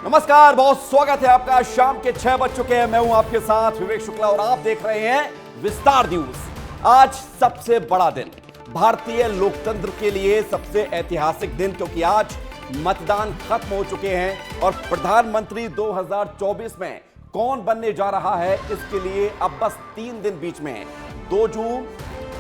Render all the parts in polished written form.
नमस्कार, बहुत स्वागत है आपका। शाम के 6 बज चुके हैं। मैं हूं आपके साथ विवेक शुक्ला और आप देख रहे हैं विस्तार न्यूज। आज सबसे बड़ा दिन, भारतीय लोकतंत्र के लिए सबसे ऐतिहासिक दिन, क्योंकि आज मतदान खत्म हो चुके हैं और प्रधानमंत्री 2024 में कौन बनने जा रहा है, इसके लिए अब बस 3 दिन बीच में है। 2 जून,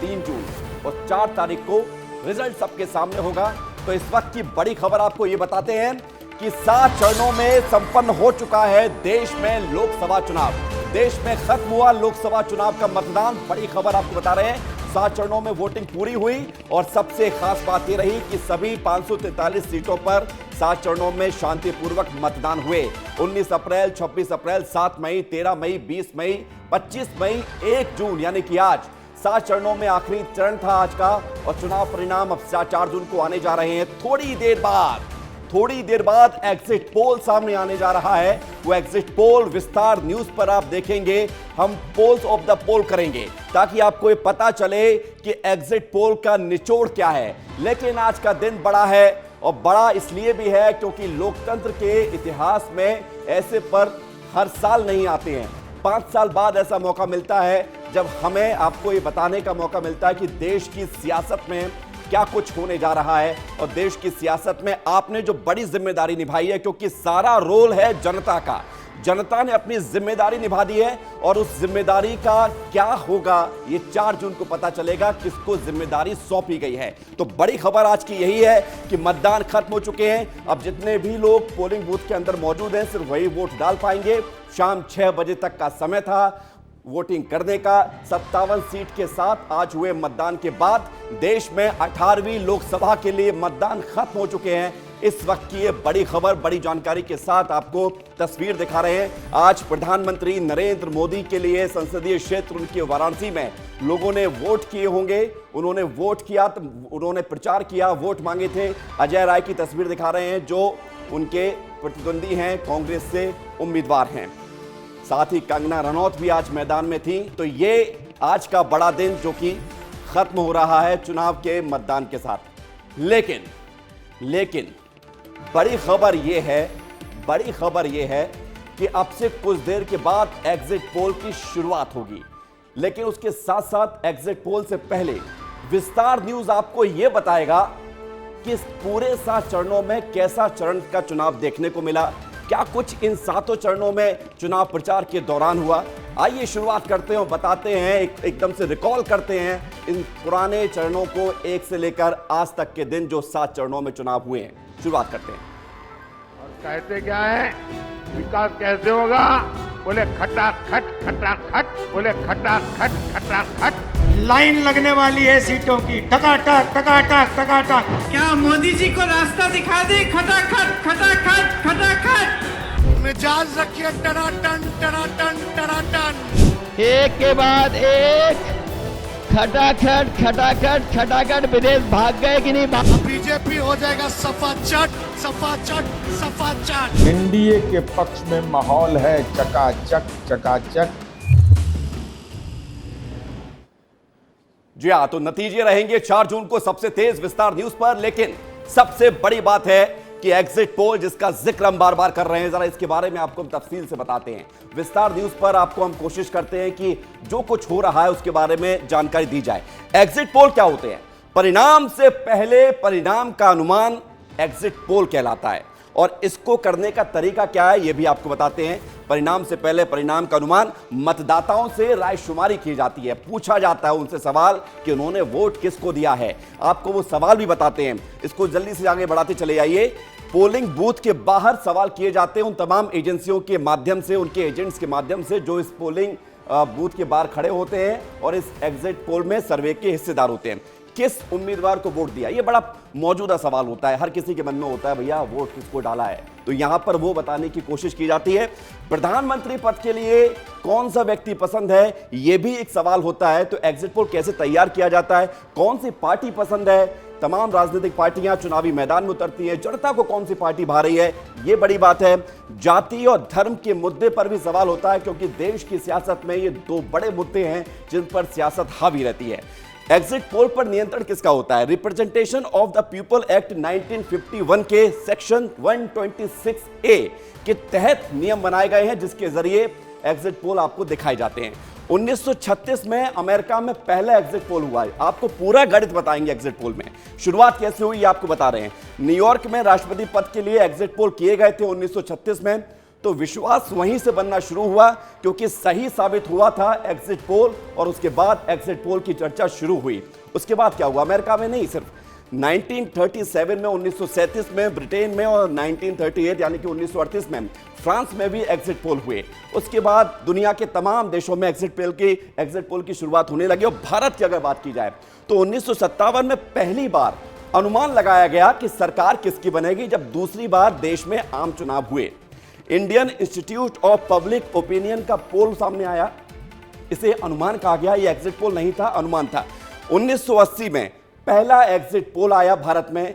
3 जून और 4 तारीख को रिजल्ट सबके सामने होगा। तो इस वक्त की बड़ी खबर आपको यह बताते हैं कि 7 चरणों में संपन्न हो चुका है देश में लोकसभा चुनाव। देश में खत्म हुआ लोकसभा चुनाव का मतदान। बड़ी खबर आपको बता रहे हैं, 7 चरणों में वोटिंग पूरी हुई और सबसे खास बात यह रही कि सभी 543 सीटों पर 7 चरणों में शांतिपूर्वक मतदान हुए। 19 अप्रैल, 26 अप्रैल, 7 मई, 13 मई, 20 मई, 25 मई, 1 जून यानी कि आज 7 चरणों में आखिरी चरण था आज का और चुनाव परिणाम अब 4 जून को आने जा रहे हैं। थोड़ी देर बाद एग्जिट पोल सामने आने जा रहा है। वो एग्जिट पोल विस्तार न्यूज पर आप देखेंगे। हम पोल्स ऑफ द पोल करेंगे ताकि आपको ये पता चले कि एग्जिट पोल का निचोड़ क्या है। लेकिन आज का दिन बड़ा है और बड़ा इसलिए भी है क्योंकि लोकतंत्र के इतिहास में ऐसे पर हर साल नहीं आते हैं। 5 साल बाद ऐसा मौका मिलता है जब हमें आपको ये बताने का मौका मिलता है कि देश की सियासत में क्या कुछ होने जा रहा है और देश की सियासत में आपने जो बड़ी जिम्मेदारी निभाई है, क्योंकि सारा रोल है जनता का। जनता ने अपनी जिम्मेदारी निभा दी है और उस जिम्मेदारी का क्या होगा ये 4 जून को पता चलेगा, किसको जिम्मेदारी सौंपी गई है। तो बड़ी खबर आज की यही है कि मतदान खत्म हो चुके हैं। अब जितने भी लोग पोलिंग बूथ के अंदर मौजूद हैं सिर्फ वही वोट डाल पाएंगे। शाम 6 बजे तक का समय था वोटिंग करने का। 57 सीट के साथ आज हुए मतदान के बाद देश में 18वीं लोकसभा के लिए मतदान खत्म हो चुके हैं। इस वक्त की ये बड़ी खबर, बड़ी जानकारी के साथ आपको तस्वीर दिखा रहे हैं। आज प्रधानमंत्री नरेंद्र मोदी के लिए संसदीय क्षेत्र उनके वाराणसी में लोगों ने वोट किए होंगे। उन्होंने वोट किया तो उन्होंने प्रचार किया, वोट मांगे थे। अजय राय की तस्वीर दिखा रहे हैं जो उनके प्रतिद्वंदी हैं, कांग्रेस से उम्मीदवार हैं। साथ ही कंगना रनौत भी आज मैदान में थी। तो ये आज का बड़ा दिन जो कि खत्म हो रहा है चुनाव के मतदान के साथ। लेकिन बड़ी खबर यह है कि अब से कुछ देर के बाद एग्जिट पोल की शुरुआत होगी। लेकिन उसके साथ साथ एग्जिट पोल से पहले विस्तार न्यूज आपको यह बताएगा कि इस पूरे 7 चरणों में कैसा चरण का चुनाव देखने को मिला, क्या कुछ इन 7 चरणों में चुनाव प्रचार के दौरान हुआ। आइए शुरुआत करते हैं और बताते हैं, एकदम से रिकॉल करते हैं इन पुराने चरणों को, 1 से लेकर आज तक के दिन जो 7 चरणों में चुनाव हुए हैं। शुरुआत करते हैं। और कहते क्या है, विकास कैसे होगा? बोले खटाखट खटाखट, बोले खटाखट खटाखट। लाइन लगने वाली है सीटों की, टकाटक टकाटक टकाटक। क्या मोदी जी को रास्ता दिखा दे? खटाखट खटाखट खटाखट। मिजाज रखिए टनाटन टनाटन टनाटन। एक के बाद एक खटाखट खटाखट खटाखट। विदेश भाग गए कि नहीं? बीजेपी हो जाएगा सफा चट सफा चट सफा चट। एनडीए के पक्ष में माहौल है चकाचक चकाचक। जी हाँ, तो नतीजे रहेंगे 4 जून को सबसे तेज विस्तार न्यूज पर। लेकिन सबसे बड़ी बात है कि एग्जिट पोल जिसका जिक्र हम बार बार कर रहे हैं, जरा इसके बारे में आपको हम तफसील से बताते हैं। विस्तार न्यूज पर आपको हम कोशिश करते हैं कि जो कुछ हो रहा है उसके बारे में जानकारी दी जाए। एग्जिट पोल क्या होते हैं? परिणाम से पहले परिणाम का अनुमान एग्जिट पोल कहलाता है और इसको करने का तरीका क्या है यह भी आपको बताते हैं। परिणाम से पहले परिणाम का अनुमान, मतदाताओं से राय शुमारी की जाती है, पूछा जाता है उनसे सवाल कि उन्होंने वोट किसको दिया है। आपको वो सवाल भी बताते हैं। इसको जल्दी से आगे बढ़ाते चले जाइए। पोलिंग बूथ के बाहर सवाल किए जाते हैं उन तमाम एजेंसियों के माध्यम से, उनके एजेंट्स के माध्यम से जो इस पोलिंग बूथ के बाहर खड़े होते हैं और इस एग्जिट पोल में सर्वे के हिस्सेदार होते हैं। किस उम्मीदवार को वोट दिया, ये बड़ा मौजूदा सवाल होता है, हर किसी के मन में होता है भैया वोट किसको डाला है। तो यहां पर वो बताने की कोशिश की जाती है। प्रधानमंत्री पद के लिए कौन सा व्यक्ति पसंद है, यह भी एक सवाल होता है। तो एग्जिट पोल कैसे तैयार किया जाता है, कौन सी पार्टी पसंद है, तमाम राजनीतिक पार्टियां चुनावी मैदान में उतरती हैं, जनता को कौन सी पार्टी भा रही है, यह बड़ी बात है। जाति और धर्म के मुद्दे पर भी सवाल होता है क्योंकि देश की सियासत में ये 2 बड़े मुद्दे हैं जिन पर सियासत हावी रहती है। एग्जिट पोल पर नियंत्रण किसका होता है? Representation of the people act 1951 के सेक्शन 126A के तहत नियम बनाए गए हैं, जिसके जरिए एग्जिट पोल आपको दिखाए जाते हैं। 1936 में अमेरिका में पहला एग्जिट पोल हुआ है। आपको पूरा गणित बताएंगे एग्जिट पोल में, शुरुआत कैसे हुई ये आपको बता रहे हैं। न्यूयॉर्क में राष्ट्रपति पद के लिए एग्जिट पोल किए गए थे 1936 में, तो विश्वास वहीं से बनना शुरू हुआ, क्योंकि सही साबित हुआ था एग्जिट पोल, और उसके बाद एग्जिट पोल की चर्चा शुरू हुई। उसके बाद क्या हुआ? अमेरिका में नहीं, सिर्फ 1937 में, 1937 में ब्रिटेन में, और 1938 यानी कि 1938 में फ्रांस में भी एग्जिट पोल हुए। उसके बाद दुनिया के तमाम देशों में एग्जिट पोल की शुरुआत होने लगी। और भारत की अगर बात की जाए तो 1957 में पहली बार अनुमान लगाया गया कि सरकार किसकी बनेगी, जब दूसरी बार देश में आम चुनाव हुए। Indian institute of public opinion का पोल सामने आया, इसे अनुमान कहा गया, यह एग्जिट पोल नहीं था, अनुमान था। 1980 में पहला एग्जिट पोल आया भारत में,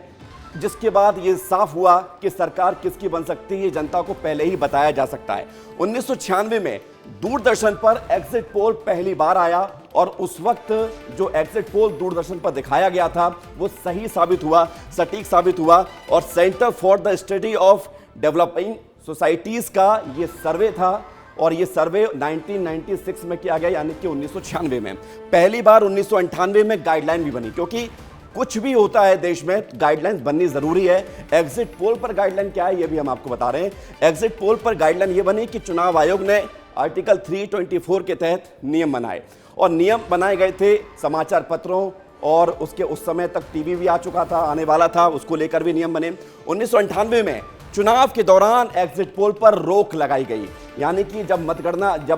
जिसके बाद यह साफ हुआ कि सरकार किसकी बन सकती है, जनता को पहले ही बताया जा सकता है। 1996 में दूरदर्शन पर एग्जिट पोल पहली बार आया, और उस वक्त जो एग्जिट पोल दूरदर्शन पर दिखाया गया था वो सही साबित हुआ, सटीक साबित हुआ। और centre for the study of developing societies का ये सर्वे था, और ये सर्वे 1996 में किया गया, यानी कि 1996 में। पहली बार 1998 में गाइडलाइन भी बनी, क्योंकि कुछ भी होता है देश में गाइडलाइंस बननी जरूरी है। एग्जिट पोल पर गाइडलाइन क्या है ये भी हम आपको बता रहे हैं। एग्जिट पोल पर गाइडलाइन ये बनी कि चुनाव आयोग ने आर्टिकल 324 के तहत नियम बनाए, और नियम बनाए गए थे समाचार पत्रों, और उसके उस समय तक टीवी भी आ चुका था, आने वाला था, उसको लेकर भी नियम बने। 1998 में चुनाव के दौरान एग्जिट पोल पर रोक लगाई गई, यानी कि जब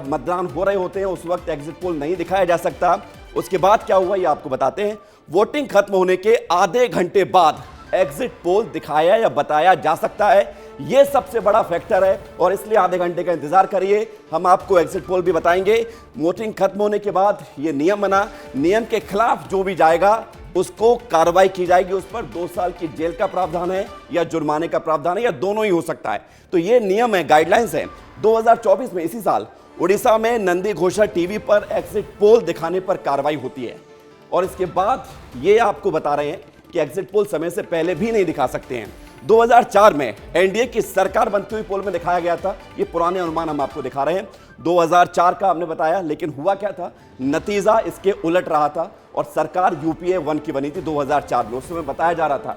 मतदान हो रहे होते हैं उस वक्त एग्जिट पोल नहीं दिखाया जा सकता। उसके बाद क्या हुआ ये आपको बताते हैं। वोटिंग खत्म होने के आधे घंटे बाद एग्जिट पोल दिखाया या बताया जा सकता है, यह सबसे बड़ा फैक्टर है, और इसलिए आधे घंटे का इंतजार करिए, हम आपको एग्जिट पोल भी बताएंगे। वोटिंग खत्म होने के बाद यह नियम बना, नियम के खिलाफ जो भी जाएगा उसको कार्रवाई की जाएगी, उस पर 2 साल की जेल का प्रावधान है, या जुर्माने का प्रावधान है, या दोनों ही हो सकता है। तो ये नियम है, गाइडलाइंस है। 2024 में इसी साल उड़ीसा में नंदी घोषा टीवी पर एग्जिट पोल दिखाने पर कार्रवाई होती है, और इसके बाद ये आपको बता रहे हैं कि एग्जिट पोल समय से पहले भी नहीं दिखा सकते हैं। 2004 में एनडीए की सरकार बनती हुई पोल में दिखाया गया था, ये पुराने अनुमान हम आपको दिखा रहे हैं। 2004 का हमने बताया, लेकिन हुआ क्या था, नतीजा इसके उलट रहा था, और सरकार यूपीए 1 की बनी थी 2004 में। उस समय बताया जा रहा था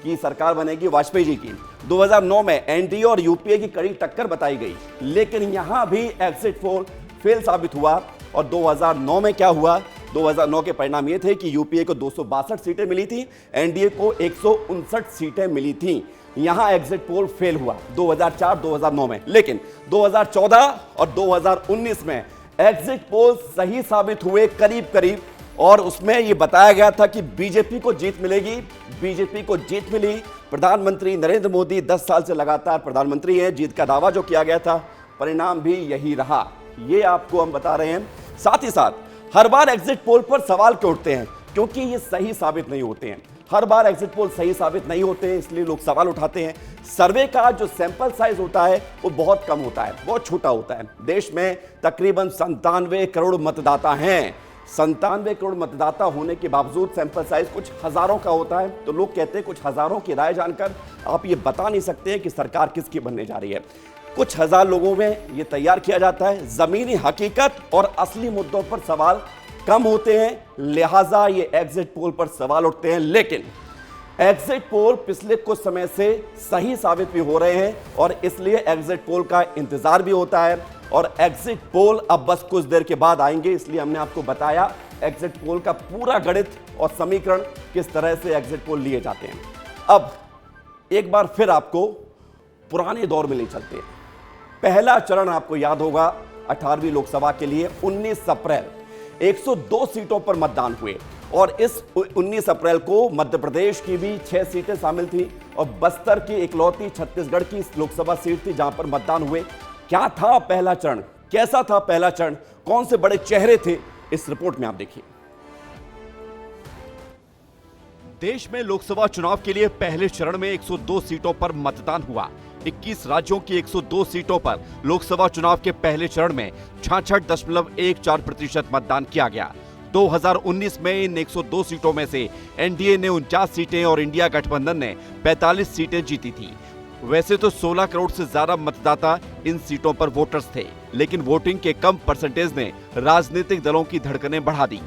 कि सरकार बनेगी वाजपेयी जी की। 2009 में एनडीए और यूपीए की कड़ी टक्कर बताई गई, लेकिन यहां भी एग्जिट पोल फेल साबित हुआ। और 2009 में क्या हुआ? 2009 के परिणाम ये थे कि यूपीए को 262 सीटें मिली थी, एनडीए को 159 सीटें मिली थी। यहां एग्जिट पोल फेल हुआ 2004-2009 में, लेकिन 2014 और 2019 में एग्जिट पोल सही साबित हुए करीब करीब, और उसमें यह बताया गया था कि बीजेपी को जीत मिलेगी। बीजेपी को जीत मिली। प्रधानमंत्री नरेंद्र मोदी 10 साल से लगातार प्रधानमंत्री हैं। जीत का दावा जो किया गया था, परिणाम भी यही रहा, ये आपको हम बता रहे हैं। साथ ही साथ हर बार एग्जिट पोल पर सवाल क्यों उठते हैं? क्योंकि ये सही साबित नहीं होते हैं। हर बार एग्जिट पोल सही साबित नहीं होते हैं, इसलिए लोग सवाल उठाते हैं। सर्वे का जो सैंपल साइज होता है वो बहुत कम होता है, बहुत छोटा होता है। देश में तकरीबन 97 करोड़ मतदाता हैं। 97 करोड़ मतदाता होने के बावजूद सैंपल साइज कुछ हजारों का होता है। तो लोग कहते हैं कुछ हजारों की राय जानकर आप ये बता नहीं सकते हैं कि सरकार किसकी बनने जा रही है। कुछ हजार लोगों में ये तैयार किया जाता है। जमीनी हकीकत और असली मुद्दों पर सवाल कम होते हैं, लिहाजा ये एग्जिट पोल पर सवाल उठते हैं। लेकिन एग्जिट पोल पिछले कुछ समय से सही साबित भी हो रहे हैं, और इसलिए एग्जिट पोल का इंतजार भी होता है। और एग्जिट पोल अब बस कुछ देर के बाद आएंगे, इसलिए हमने आपको बताया एग्जिट पोल का पूरा गणित और समीकरण किस तरह से एग्जिट पोल लिए जाते हैं। अब एक बार फिर आपको पुराने दौर में ले चलते हैं। पहला चरण आपको याद होगा 18वीं लोकसभा के लिए 19 अप्रैल 102 सीटों पर मतदान हुए, और इस 19 अप्रैल को मध्य प्रदेश की भी 6 सीटें शामिल थी, और बस्तर की इकलौती छत्तीसगढ़ की लोकसभा सीट थी जहां पर मतदान हुए। क्या था पहला चरण? कैसा था पहला चरण? कौन से बड़े चेहरे थे? इस रिपोर्ट में आप देखिए। देश में लोकसभा चुनाव के लिए पहले चरण में 102 सीटों पर मतदान हुआ। 21 राज्यों की 102 सीटों पर लोकसभा चुनाव के पहले चरण में 66.14% मतदान किया गया। 2019 में इन 102 सीटों में से एनडीए ने 49 सीटें और इंडिया गठबंधन ने 45 सीटें जीती थी। वैसे तो 16 करोड़ से ज्यादा मतदाता इन सीटों पर वोटर्स थे, लेकिन वोटिंग के कम परसेंटेज ने राजनीतिक दलों की धड़कनें बढ़ा दी।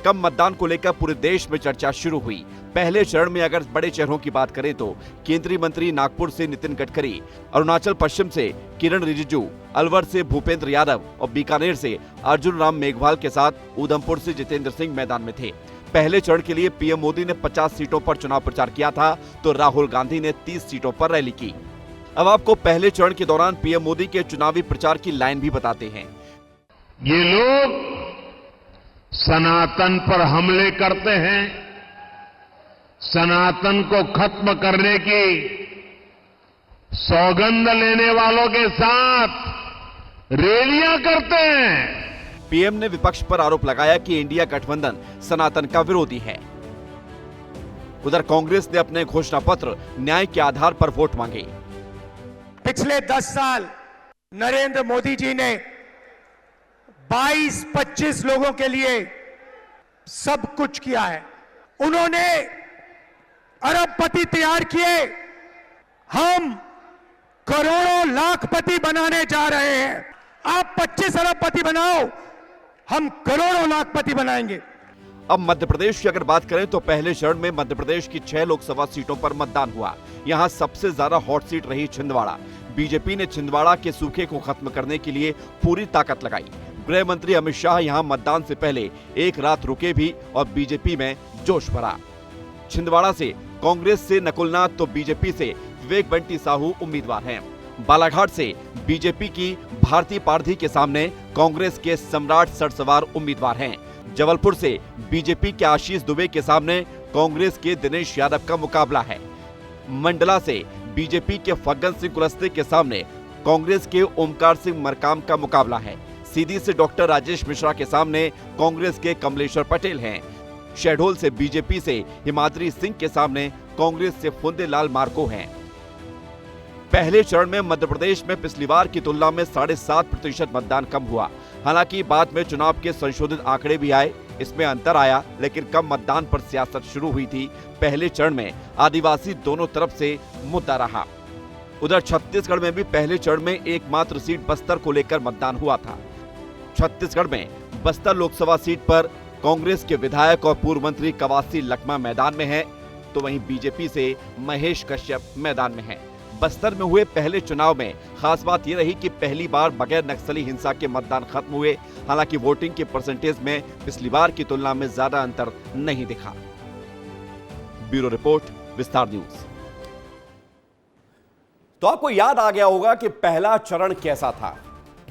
कम मतदान को लेकर पूरे देश में चर्चा शुरू हुई। पहले चरण में अगर बड़े शहरों की बात करें तो केंद्रीय मंत्री नागपुर से नितिन गडकरी, अरुणाचल पश्चिम से किरण रिजिजू, अलवर से भूपेंद्र यादव और बीकानेर से अर्जुन राम मेघवाल के साथ उधमपुर से जितेंद्र सिंह मैदान में थे। पहले चरण के लिए पीएम मोदी ने 50 सीटों पर चुनाव प्रचार किया था तो राहुल गांधी ने 30 सीटों पर रैली की। अब आपको पहले चरण के दौरान पीएम मोदी के चुनावी प्रचार की लाइन भी बताते हैं। ये लोग सनातन पर हमले करते हैं, सनातन को खत्म करने की सौगंध लेने वालों के साथ रैलियां करते हैं। पीएम ने विपक्ष पर आरोप लगाया कि इंडिया गठबंधन सनातन का विरोधी है। उधर कांग्रेस ने अपने घोषणा पत्र न्याय के आधार पर वोट मांगे। पिछले 10 साल नरेंद्र मोदी जी ने 22-25 लोगों के लिए सब कुछ किया है। उन्होंने अरबपति तैयार किए, हम करोड़ों लाखपति बनाने जा रहे हैं। आप 25 अरबपति बनाओ, हम करोड़ों लाखपति बनाएंगे। अब मध्य प्रदेश की अगर बात करें तो पहले चरण में मध्य प्रदेश की 6 लोकसभा सीटों पर मतदान हुआ। यहां सबसे ज्यादा हॉट सीट रही छिंदवाड़ा। बीजेपी ने छिंदवाड़ा के सूखे को खत्म करने के लिए पूरी ताकत लगाई। गृह मंत्री अमित शाह यहां मतदान से पहले एक रात रुके भी और बीजेपी में जोश भरा। छिंदवाड़ा से कांग्रेस से नकुलनाथ तो बीजेपी से विवेक बंटी साहू उम्मीदवार हैं। बालाघाट से बीजेपी की भारती पारधी के सामने कांग्रेस के सम्राट सरसवार उम्मीदवार हैं। जबलपुर से बीजेपी के आशीष दुबे के सामने कांग्रेस के दिनेश यादव का मुकाबला है। मंडला से बीजेपी के फग्गन सिंह कुलस्ते के सामने कांग्रेस के ओमकार सिंह मरकाम का मुकाबला है। सीधी से डॉक्टर राजेश मिश्रा के सामने कांग्रेस के कमलेश्वर पटेल हैं। शहडोल से बीजेपी से हिमाद्री सिंह के सामने कांग्रेस से फुंदेलाल मार्को हैं। पहले चरण में मध्य प्रदेश में पिछली बार की तुलना में 7.5% मतदान कम हुआ। हालांकि बाद में चुनाव के संशोधित आंकड़े भी आए, इसमें अंतर आया, लेकिन कम मतदान पर सियासत शुरू हुई थी। पहले चरण में आदिवासी दोनों तरफ से मुद्दा रहा। उधर छत्तीसगढ़ में भी पहले चरण में एकमात्र सीट बस्तर को लेकर मतदान हुआ था। छत्तीसगढ़ में बस्तर लोकसभा सीट पर कांग्रेस के विधायक और पूर्व मंत्री कवासी लखमा मैदान में है, तो वहीं बीजेपी से महेश कश्यप मैदान में है। बस्तर में हुए पहले चुनाव में खास बात यह रही कि पहली बार बगैर नक्सली हिंसा के मतदान खत्म हुए। हालांकि वोटिंग के परसेंटेज में पिछली बार की तुलना में ज्यादा अंतर नहीं दिखा। ब्यूरो रिपोर्ट, विस्तार न्यूज। तो आपको याद आ गया होगा कि पहला चरण कैसा था,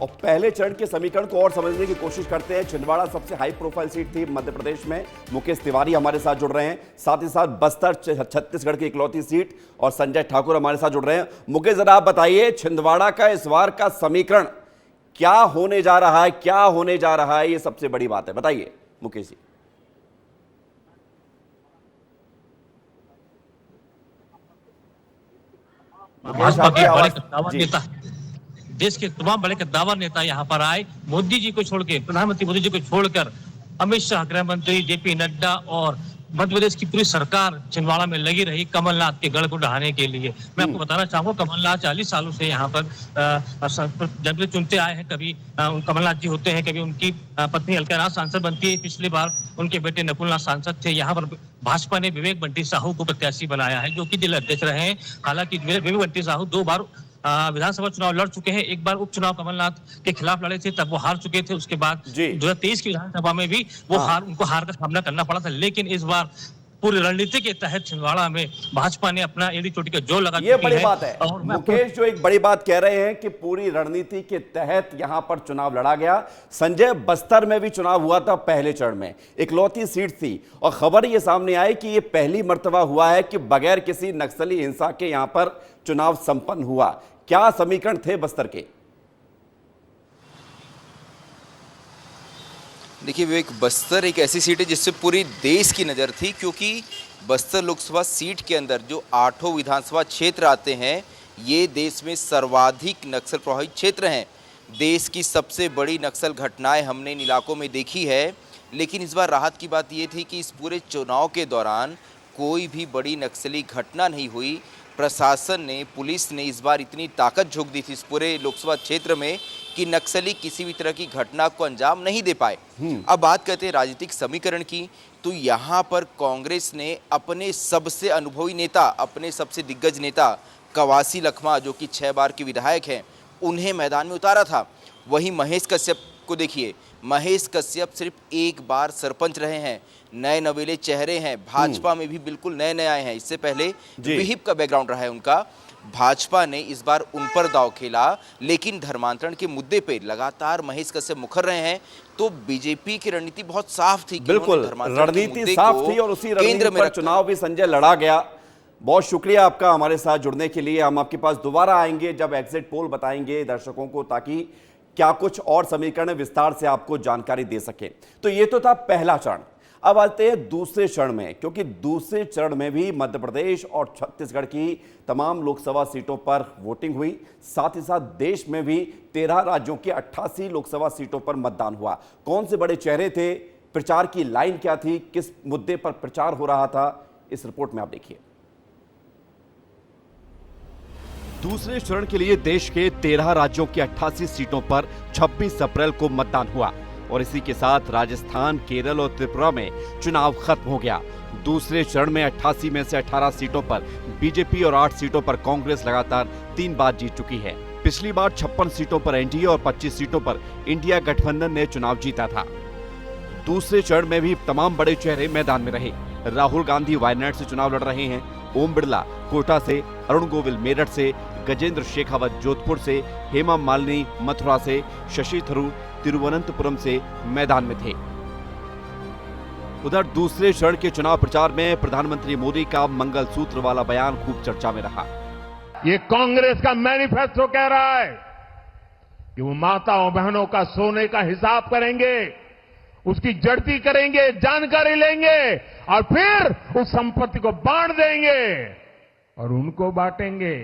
और पहले चरण के समीकरण को और समझने की कोशिश करते हैं। छिंदवाड़ा सबसे हाई प्रोफाइल सीट थी मध्य प्रदेश में। मुकेश तिवारी हमारे साथ जुड़ रहे हैं, साथ ही साथ बस्तर छत्तीसगढ़ की इकलौती सीट, और संजय ठाकुर हमारे साथ जुड़ रहे हैं। मुकेश, जरा आप बताइए छिंदवाड़ा का इस बार का समीकरण क्या होने जा रहा है, क्या होने जा रहा है, ये सबसे बड़ी बात है, बताइए मुकेश जी। भाजपा के बड़े कद्दावर नेता, देश के तमाम बड़े कद्दावर नेता यहाँ पर आए। मोदी जी को छोड़कर, प्रधानमंत्री मोदी जी को छोड़कर अमित शाह, गृह मंत्री जेपी नड्डा और मध्य प्रदेश की पूरी सरकार छिंदवाड़ा में लगी रही कमलनाथ के गढ़ को ढहाने के लिए। मैं आपको बताना चाहूंगा, कमलनाथ 40 सालों से यहाँ पर जनप्रतिनिधि चुनते आए हैं। कभी कमलनाथ जी होते हैं, कभी उनकी पत्नी अलका नाथ सांसद बनती है, पिछली बार उनके बेटे नकुलनाथ सांसद थे। यहाँ पर भाजपा ने विवेक बंटी साहू को प्रत्याशी बनाया है, जो कि जिला अध्यक्ष रहे हैं। हालांकि विवेक बंटी साहू 2 बार विधानसभा चुनाव लड़ चुके हैं। एक बार उपचुनाव कमलनाथ के खिलाफ लड़े थे, तब वो हार चुके थे। उसके बाद 2023 की विधानसभा में भी वो उनको हार का सामना करना पड़ा था। लेकिन इस बार पूरी रणनीति के तहत छिंदवाड़ा में भाजपा ने अपना एड़ी चोटी का जोर लगा, ये बड़ी बात है। और मुकेश जो एक बड़ी बात कह रहे हैं कि पूरी रणनीति के तहत यहां पर चुनाव लड़ा गया। संजय, बस्तर में भी चुनाव हुआ था पहले चरण में, इकलौती सीट थी, और खबर ये सामने आई कि ये पहली मर्तबा हुआ है कि बगैर किसी नक्सली हिंसा के यहां पर चुनाव संपन्न हुआ। क्या समीकरण थे बस्तर के? देखिए विवेक, बस्तर एक ऐसी सीट है जिससे पूरी देश की नज़र थी, क्योंकि बस्तर लोकसभा सीट के अंदर जो 8 विधानसभा क्षेत्र आते हैं, ये देश में सर्वाधिक नक्सल प्रभावित क्षेत्र हैं। देश की सबसे बड़ी नक्सल घटनाएं हमने इन इलाकों में देखी है। लेकिन इस बार राहत की बात ये थी कि इस पूरे चुनाव के दौरान कोई भी बड़ी नक्सली घटना नहीं हुई। प्रशासन ने, पुलिस ने इस बार इतनी ताकत झोंक दी थी इस पूरे लोकसभा क्षेत्र में कि नक्सली किसी भी तरह की घटना को अंजाम नहीं दे पाए। अब बात करते हैं राजनीतिक समीकरण की, तो यहाँ पर कांग्रेस ने अपने सबसे अनुभवी नेता, अपने सबसे दिग्गज नेता कवासी लखमा, जो कि 6 बार के विधायक हैं, उन्हें मैदान में उतारा था। वहीं महेश कश्यप को देखिए, महेश कश्यप सिर्फ 1 बार सरपंच रहे हैं, नए नवेले चेहरे हैं, भाजपा में भी बिल्कुल नए नए आए हैं। इससे पहले विहिप का बैकग्राउंड रहा है उनका। भाजपा ने इस बार उन पर दांव खेला, लेकिन धर्मांतरण के मुद्दे पे लगातार महेश कश्यप मुखर रहे हैं। तो बीजेपी की रणनीति बहुत साफ थी। बिल्कुल, रणनीति साफ थी और उसी रणनीति पर चुनाव भी संजय लड़ा गया। बहुत शुक्रिया आपका हमारे साथ जुड़ने के लिए। हम आपके पास दोबारा आएंगे जब एग्जिट पोल बताएंगे दर्शकों को, ताकि क्या कुछ और समीकरण विस्तार से आपको जानकारी दे सके। तो ये तो था पहला चरण। अब आते हैं दूसरे चरण में, क्योंकि दूसरे चरण में भी मध्य प्रदेश और छत्तीसगढ़ की तमाम लोकसभा सीटों पर वोटिंग हुई। साथ ही साथ देश में भी 13 राज्यों की 88 लोकसभा सीटों पर मतदान हुआ। कौन से बड़े चेहरे थे, प्रचार की लाइन क्या थी, किस मुद्दे पर प्रचार हो रहा था, इस रिपोर्ट में आप देखिए। दूसरे चरण के लिए देश के 13 राज्यों की 88 सीटों पर 26 अप्रैल को मतदान हुआ और इसी के साथ राजस्थान, केरल और त्रिपुरा में चुनाव खत्म हो गया। दूसरे चरण में 88 में से 18 सीटों पर बीजेपी और 8 सीटों पर कांग्रेस लगातार 3 बार जीत चुकी है। पिछली बार 56 सीटों पर एनडीए और 25 सीटों पर इंडिया गठबंधन ने चुनाव जीता था। दूसरे चरण में भी तमाम बड़े चेहरे मैदान में रहे। राहुल गांधी वायनाड से चुनाव लड़ रहे हैं, ओम बिरला कोटा से, अरुण गोविल मेरठ से, गजेंद्र शेखावत जोधपुर से, हेमा मालिनी मथुरा से, शशि थरूर तिरुवनंतपुरम से मैदान में थे। उधर दूसरे चरण के चुनाव प्रचार में प्रधानमंत्री मोदी का मंगलसूत्र वाला बयान खूब चर्चा में रहा। ये कांग्रेस का मैनिफेस्टो कह रहा है कि वो माताओं बहनों का सोने का हिसाब करेंगे, उसकी जड़ती करेंगे, जानकारी लेंगे और फिर उस संपत्ति को बांट देंगे और उनको बांटेंगे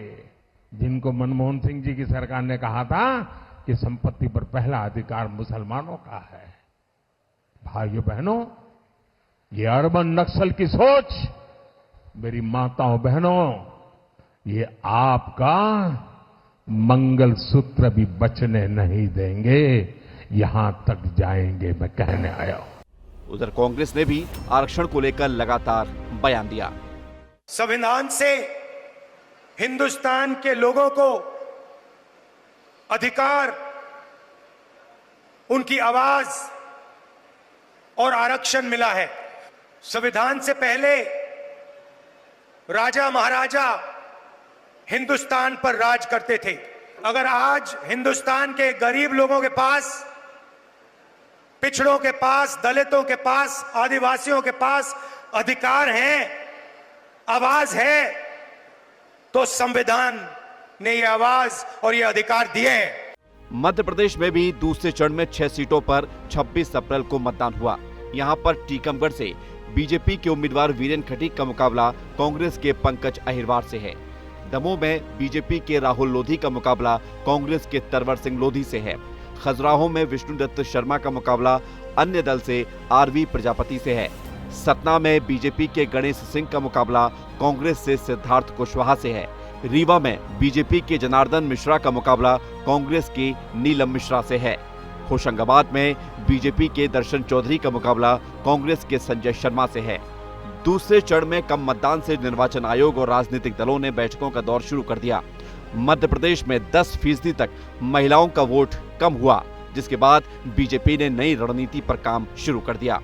जिनको मनमोहन सिंह जी की सरकार ने कहा था कि संपत्ति पर पहला अधिकार मुसलमानों का है। भाइयों बहनों, ये अर्बन नक्सल की सोच, मेरी माताओं बहनों, ये आपका मंगलसूत्र भी बचने नहीं देंगे, यहां तक जाएंगे, मैं कहने आया हूं। उधर कांग्रेस ने भी आरक्षण को लेकर लगातार बयान दिया। संविधान से हिंदुस्तान के लोगों को अधिकार, उनकी आवाज और आरक्षण मिला है। संविधान से पहले राजा महाराजा हिंदुस्तान पर राज करते थे। अगर आज हिंदुस्तान के गरीब लोगों के पास, पिछड़ों के पास, दलितों के पास, आदिवासियों के पास अधिकार हैं, आवाज है, तो संविधान ने ये आवाज और ये अधिकार दिए हैं। मध्य प्रदेश में भी दूसरे चरण में 6 सीटों पर 26 अप्रैल को मतदान हुआ। यहां पर टीकमगढ़ से बीजेपी के उम्मीदवार वीरेन खटीक का मुकाबला कांग्रेस के पंकज अहिरवार से है। दमोह में बीजेपी के राहुल लोधी का मुकाबला कांग्रेस के तरवर सिंह लोधी से है। खजुराहो में विष्णुदत्त शर्मा का मुकाबला अन्य दल से आरवी प्रजापति से है। सतना में बीजेपी के गणेश सिंह का मुकाबला कांग्रेस से सिद्धार्थ कुशवाहा से है। रीवा में बीजेपी के जनार्दन मिश्रा का मुकाबला कांग्रेस की नीलम मिश्रा से है। होशंगाबाद में बीजेपी के दर्शन चौधरी का मुकाबला कांग्रेस के संजय शर्मा से है। दूसरे चरण में कम मतदान से निर्वाचन आयोग और राजनीतिक दलों ने बैठकों का दौर शुरू कर दिया। मध्य प्रदेश में 10% तक महिलाओं का वोट कम हुआ, जिसके बाद बीजेपी ने नई रणनीति पर काम शुरू कर दिया।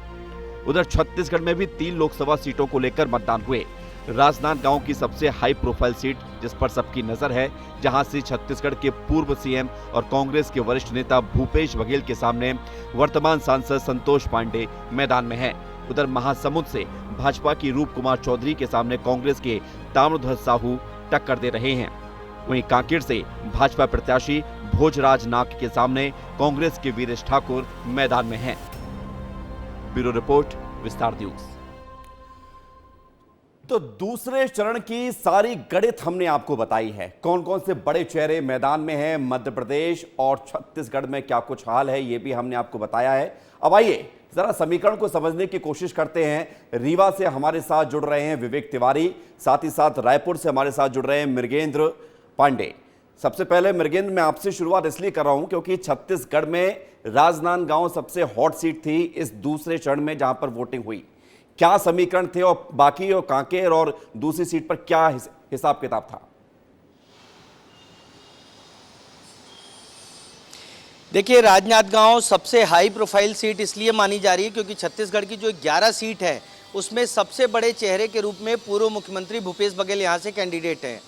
उधर छत्तीसगढ़ में भी 3 लोकसभा सीटों को लेकर मतदान हुए। राजनांदगांव की सबसे हाई प्रोफाइल सीट, जिस पर सबकी नजर है, जहां से छत्तीसगढ़ के पूर्व सीएम और कांग्रेस के वरिष्ठ नेता भूपेश बघेल के सामने वर्तमान सांसद संतोष पांडे मैदान में हैं। उधर महासमुंद से भाजपा की रूप कुमार चौधरी के सामने कांग्रेस के ताम्रध्वज साहू टक्कर दे रहे हैं। वहीं कांकेर से भाजपा प्रत्याशी भोजराज नाग के सामने कांग्रेस के वीरेश ठाकुर मैदान में हैं। ब्यूरो रिपोर्ट, विस्तार न्यूज। तो दूसरे चरण की सारी गणित हमने आपको बताई है। कौन कौन से बड़े चेहरे मैदान में हैं, मध्य प्रदेश और छत्तीसगढ़ में क्या कुछ हाल है, ये भी हमने आपको बताया है। अब आइए जरा समीकरण को समझने की कोशिश करते हैं। रीवा से हमारे साथ जुड़ रहे हैं विवेक तिवारी, साथ ही साथ रायपुर से हमारे साथ जुड़ रहे हैं मृगेंद्र पांडे। सबसे पहले मृगेंद्र, मैं आपसे शुरुआत इसलिए कर रहा हूं क्योंकि छत्तीसगढ़ में राजनांदगांव सबसे हॉट सीट थी इस दूसरे चरण में जहां पर वोटिंग हुई। क्या समीकरण थे और बाकी और कांकेर और दूसरी सीट पर क्या हिसाब किताब था? देखिए, राजनांदगांव सबसे हाई प्रोफाइल सीट इसलिए मानी जा रही है क्योंकि छत्तीसगढ़ की जो 11 सीट है उसमें सबसे बड़े चेहरे के रूप में पूर्व मुख्यमंत्री भूपेश बघेल यहां से कैंडिडेट हैं।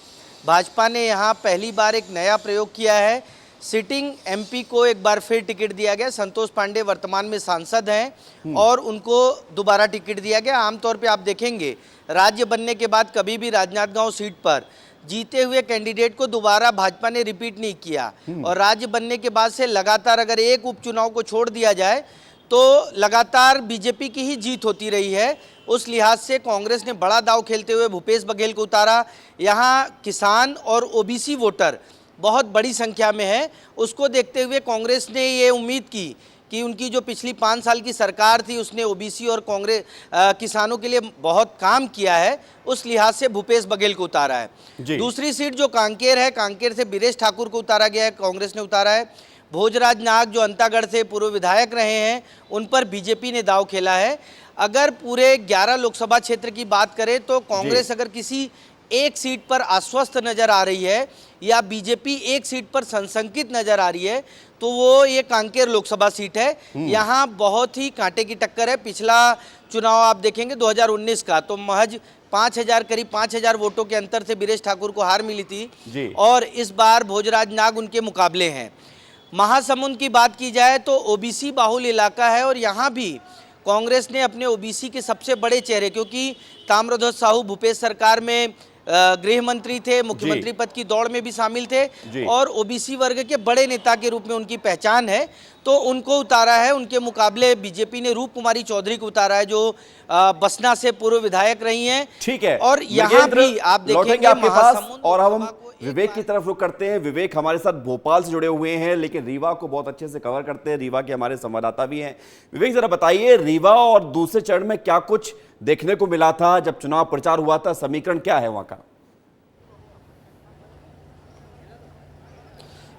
भाजपा ने यहां पहली बार एक नया प्रयोग किया है। सिटिंग एमपी को एक बार फिर टिकट दिया गया। संतोष पांडे वर्तमान में सांसद हैं और उनको दोबारा टिकट दिया गया। आमतौर पे आप देखेंगे राज्य बनने के बाद कभी भी राजनांदगांव सीट पर जीते हुए कैंडिडेट को दोबारा भाजपा ने रिपीट नहीं किया और राज्य बनने के बाद से लगातार अगर एक उपचुनाव को छोड़ दिया जाए तो लगातार बीजेपी की ही जीत होती रही है। उस लिहाज से कांग्रेस ने बड़ा दांव खेलते हुए भूपेश बघेल को उतारा। यहाँ किसान और ओबीसी वोटर बहुत बड़ी संख्या में है। उसको देखते हुए कांग्रेस ने ये उम्मीद की कि उनकी जो पिछली 5 साल की सरकार थी उसने ओबीसी और कांग्रेस किसानों के लिए बहुत काम किया है। उस लिहाज से भूपेश बघेल को उतारा है। दूसरी सीट जो कांकेर है, कांकेर से बीरेश ठाकुर को उतारा गया है, कांग्रेस ने उतारा है। भोजराज नाग जो अंतागढ़ से पूर्व विधायक रहे हैं उन पर बीजेपी ने दांव खेला है। अगर पूरे 11 लोकसभा क्षेत्र की बात करें तो कांग्रेस अगर किसी एक सीट पर आश्वस्त नजर आ रही है या बीजेपी एक सीट पर संशंकित नजर आ रही है तो वो ये कांकेर लोकसभा सीट है। यहाँ बहुत ही कांटे की टक्कर है। पिछला चुनाव आप देखेंगे 2019 का तो महज 5,000 करीब 5,000 वोटों के अंतर से बीरेश ठाकुर को हार मिली थी और इस बार भोजराज नाग उनके मुकाबले हैं। महासमुंद की बात की जाए तो ओबीसी बाहुल इलाका है और यहाँ भी कांग्रेस ने अपने ओबीसी के सबसे बड़े चेहरे, क्योंकि ताम्रध्वज साहू भूपेश सरकार में गृह मंत्री थे, मुख्यमंत्री पद की दौड़ में भी शामिल थे और ओबीसी वर्ग के बड़े नेता के रूप में उनकी पहचान है, तो उनको उतारा है। उनके मुकाबले बीजेपी ने रूप कुमारी चौधरी को उतारा है जो बसना से पूर्व विधायक रही हैं। ठीक है, और यहाँ भी आप देखेंगे आपके पास और हम विवेक की तरफ रुख करते हैं। विवेक हमारे साथ भोपाल से जुड़े हुए हैं लेकिन रीवा को बहुत अच्छे से कवर करते हैं, रीवा के हमारे संवाददाता भी हैं। विवेक, जरा बताइए रीवा और दूसरे चरण में क्या कुछ देखने को मिला था जब चुनाव प्रचार हुआ था? समीकरण क्या है वहां का?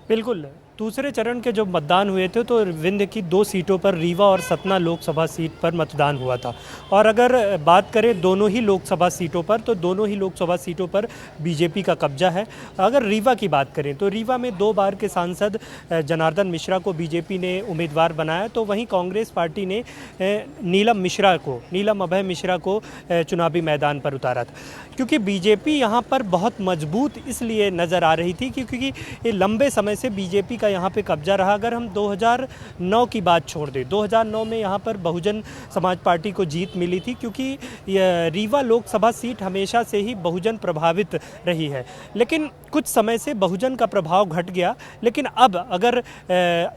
बिल्कुल, दूसरे चरण के जो मतदान हुए थे तो विंध्य की 2 सीटों पर रीवा और सतना लोकसभा सीट पर मतदान हुआ था और अगर बात करें दोनों ही लोकसभा सीटों पर तो दोनों ही लोकसभा सीटों पर बीजेपी का कब्जा है। अगर रीवा की बात करें तो रीवा में 2 बार के सांसद जनार्दन मिश्रा को बीजेपी ने उम्मीदवार बनाया, तो वहीं कांग्रेस पार्टी ने नीलम अभय मिश्रा को चुनावी मैदान पर उतारा था। क्योंकि बीजेपी यहाँ पर बहुत मजबूत इसलिए नज़र आ रही थी क्योंकि ये लंबे समय से बीजेपी का यहाँ पे कब्जा रहा। अगर हम 2009 की बात छोड़ दें, 2009 में यहाँ पर बहुजन समाज पार्टी को जीत मिली थी क्योंकि रीवा लोकसभा सीट हमेशा से ही बहुजन प्रभावित रही है, लेकिन कुछ समय से बहुजन का प्रभाव घट गया। लेकिन अब अगर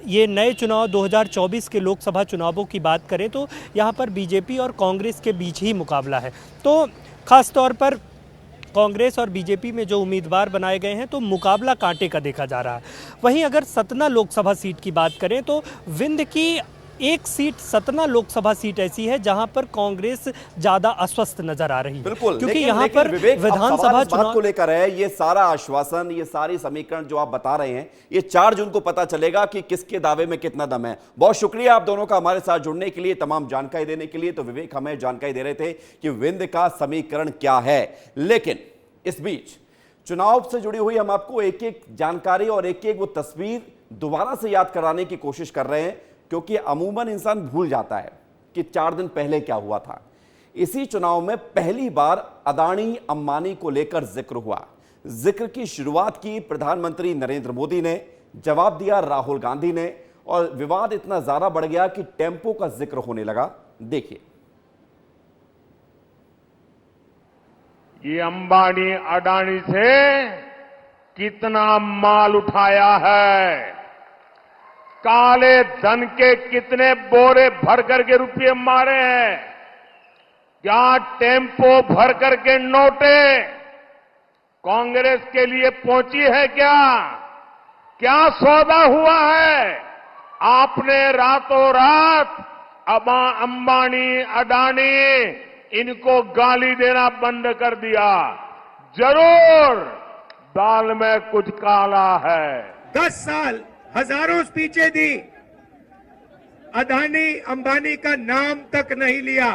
ये नए चुनाव 2024 के लोकसभा चुनावों की बात करें तो यहाँ पर बीजेपी और कांग्रेस के बीच ही मुकाबला है। तो खास तौर पर कांग्रेस और बीजेपी में जो उम्मीदवार बनाए गए हैं तो मुकाबला कांटे का देखा जा रहा है। वहीं अगर सतना लोकसभा सीट की बात करें तो विंध्य की एक सीट सतना लोकसभा सीट ऐसी है जहां पर कांग्रेस ज्यादा अस्वस्थ नजर आ रही है। बिल्कुल, क्योंकि यहां पर विधानसभा चुनाव को लेकर है, ये सारा आश्वासन, ये सारी समीकरण जो आप बता रहे हैं, ये 4 जून को पता चलेगा कि किसके दावे में कितना दम है। बहुत शुक्रिया आप दोनों का हमारे साथ जुड़ने के लिए, तमाम जानकारी देने के लिए। तो विवेक हमें जानकारी दे रहे थे कि विंध्य का समीकरण क्या है, लेकिन इस बीच चुनाव से जुड़ी हुई हम आपको एक एक जानकारी और एक एक वो तस्वीर दोबारा से याद कराने की कोशिश कर रहे हैं, क्योंकि अमूमन इंसान भूल जाता है कि 4 दिन पहले क्या हुआ था। इसी चुनाव में पहली बार अदानी अंबानी को लेकर जिक्र हुआ। जिक्र की शुरुआत की प्रधानमंत्री नरेंद्र मोदी ने, जवाब दिया राहुल गांधी ने और विवाद इतना ज्यादा बढ़ गया कि टेम्पो का जिक्र होने लगा। देखिए, ये अंबानी अडानी से कितना माल उठाया है, काले धन के कितने बोरे भर करके रुपये मारे हैं, क्या टेम्पो भर करके नोटे कांग्रेस के लिए पहुंची है? क्या सौदा हुआ है? आपने रातों रात अंबानी, अडानी इनको गाली देना बंद कर दिया। जरूर दाल में कुछ काला है। 10 साल हजारों स्पीचें दी, अडानी अंबानी का नाम तक नहीं लिया।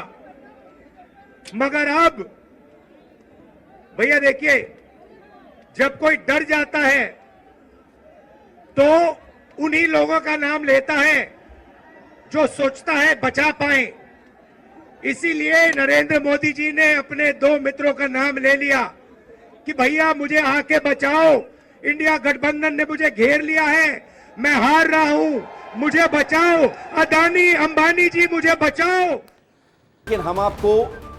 मगर अब भैया देखिए, जब कोई डर जाता है तो उन्हीं लोगों का नाम लेता है जो सोचता है बचा पाए। इसीलिए नरेंद्र मोदी जी ने अपने 2 मित्रों का नाम ले लिया कि भैया मुझे आके बचाओ, इंडिया गठबंधन ने मुझे घेर लिया है, मैं हार रहा हूं, मुझे बचाओ, अडानी अंबानी जी मुझे बचाओ। लेकिन हम आपको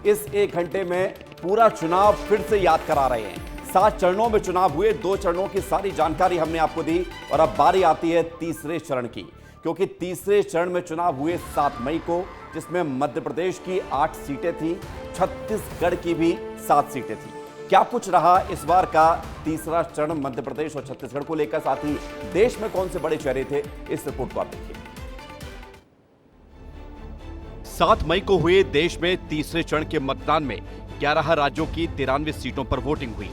इस 1 घंटे में पूरा चुनाव फिर से याद करा रहे हैं। 7 चरणों में चुनाव हुए, 2 चरणों की सारी जानकारी हमने आपको दी और अब बारी आती है तीसरे चरण की, क्योंकि तीसरे चरण में चुनाव हुए 7 मई को, जिसमें मध्य प्रदेश की 8 सीटें थी, छत्तीसगढ़ की भी 7 सीटें थी। क्या कुछ रहा इस बार का तीसरा चरण मध्य प्रदेश और छत्तीसगढ़ को लेकर, साथ ही देश में कौन से बड़े चेहरे थे, इस रिपोर्ट को आप देखिए। 7 मई को हुए देश में तीसरे चरण के मतदान में 11 राज्यों की 93 सीटों पर वोटिंग हुई।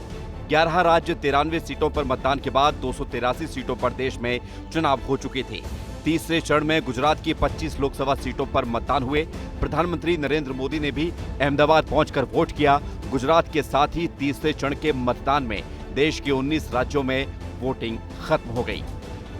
11 राज्य 93 सीटों पर मतदान के बाद 283 सीटों पर देश में चुनाव हो चुके थे। तीसरे चरण में गुजरात की 25 लोकसभा सीटों पर मतदान हुए। प्रधानमंत्री नरेंद्र मोदी ने भी अहमदाबाद पहुंचकर वोट किया। गुजरात के साथ ही तीसरे चरण के मतदान में देश के 19 राज्यों में वोटिंग खत्म हो गई।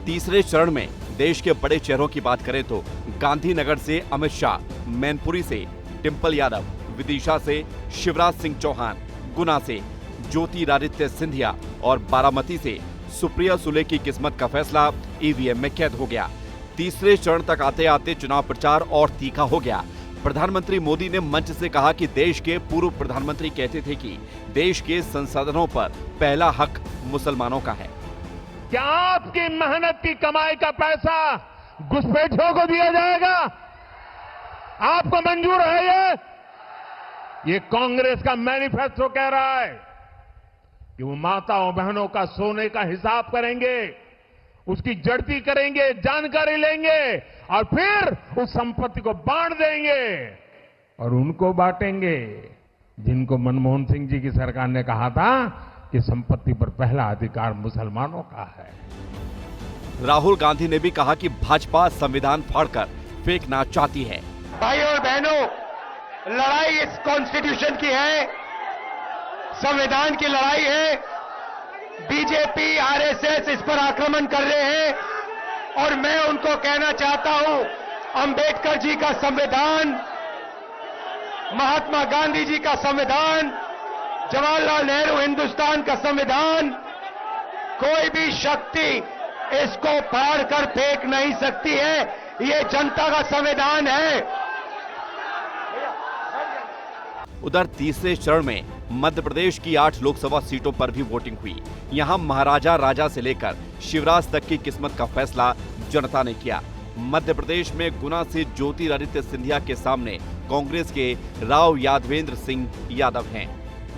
तीसरे चरण में देश के बड़े चेहरों की बात करें तो गांधीनगर से अमित शाह, मैनपुरी से डिंपल यादव, विदिशा से शिवराज सिंह चौहान, गुना से ज्योतिरादित्य सिंधिया और बारामती से सुप्रिया सुले की किस्मत का फैसला ईवीएम में कैद हो गया। तीसरे चरण तक आते आते चुनाव प्रचार और तीखा हो गया। प्रधानमंत्री मोदी ने मंच से कहा कि देश के पूर्व प्रधानमंत्री कहते थे कि देश के संसाधनों पर पहला हक मुसलमानों का है। क्या आपकी मेहनत की कमाई का पैसा घुसपैठियों को दिया जाएगा? आपको मंजूर है? ये कांग्रेस का मैनिफेस्टो कह रहा है कि वो माताओं बहनों का सोने का हिसाब करेंगे, उसकी जड़ती करेंगे, जानकारी लेंगे और फिर उस संपत्ति को बांट देंगे और उनको बांटेंगे जिनको मनमोहन सिंह जी की सरकार ने कहा था कि संपत्ति पर पहला अधिकार मुसलमानों का है। राहुल गांधी ने भी कहा कि भाजपा संविधान फाड़कर फेंकना चाहती है। भाई और बहनों, लड़ाई इस कॉन्स्टिट्यूशन की है, संविधान की लड़ाई है। बीजेपी, आरएसएस इस पर आक्रमण कर रहे हैं और मैं उनको कहना चाहता हूं, अंबेडकर जी का संविधान, महात्मा गांधी जी का संविधान, जवाहरलाल नेहरू हिंदुस्तान का संविधान, कोई भी शक्ति इसको फाड़ कर फेंक नहीं सकती है। ये जनता का संविधान है। उधर तीसरे चरण में मध्य प्रदेश की 8 लोकसभा सीटों पर भी वोटिंग हुई। यहां महाराजा राजा से लेकर शिवराज तक की किस्मत का फैसला जनता ने किया। मध्य प्रदेश में गुना से ज्योतिरादित्य सिंधिया के सामने कांग्रेस के राव यादवेंद्र सिंह यादव हैं।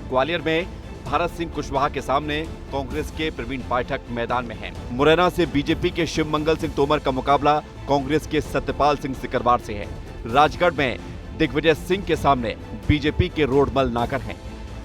ग्वालियर में भारत सिंह कुशवाहा के सामने कांग्रेस के प्रवीण पाठक मैदान में हैं। मुरैना से बीजेपी के शिव मंगल सिंह तोमर का मुकाबला कांग्रेस के सत्यपाल सिंह सिकरवार से है। राजगढ़ में दिग्विजय सिंह के सामने बीजेपी के रोडमल नागर हैं।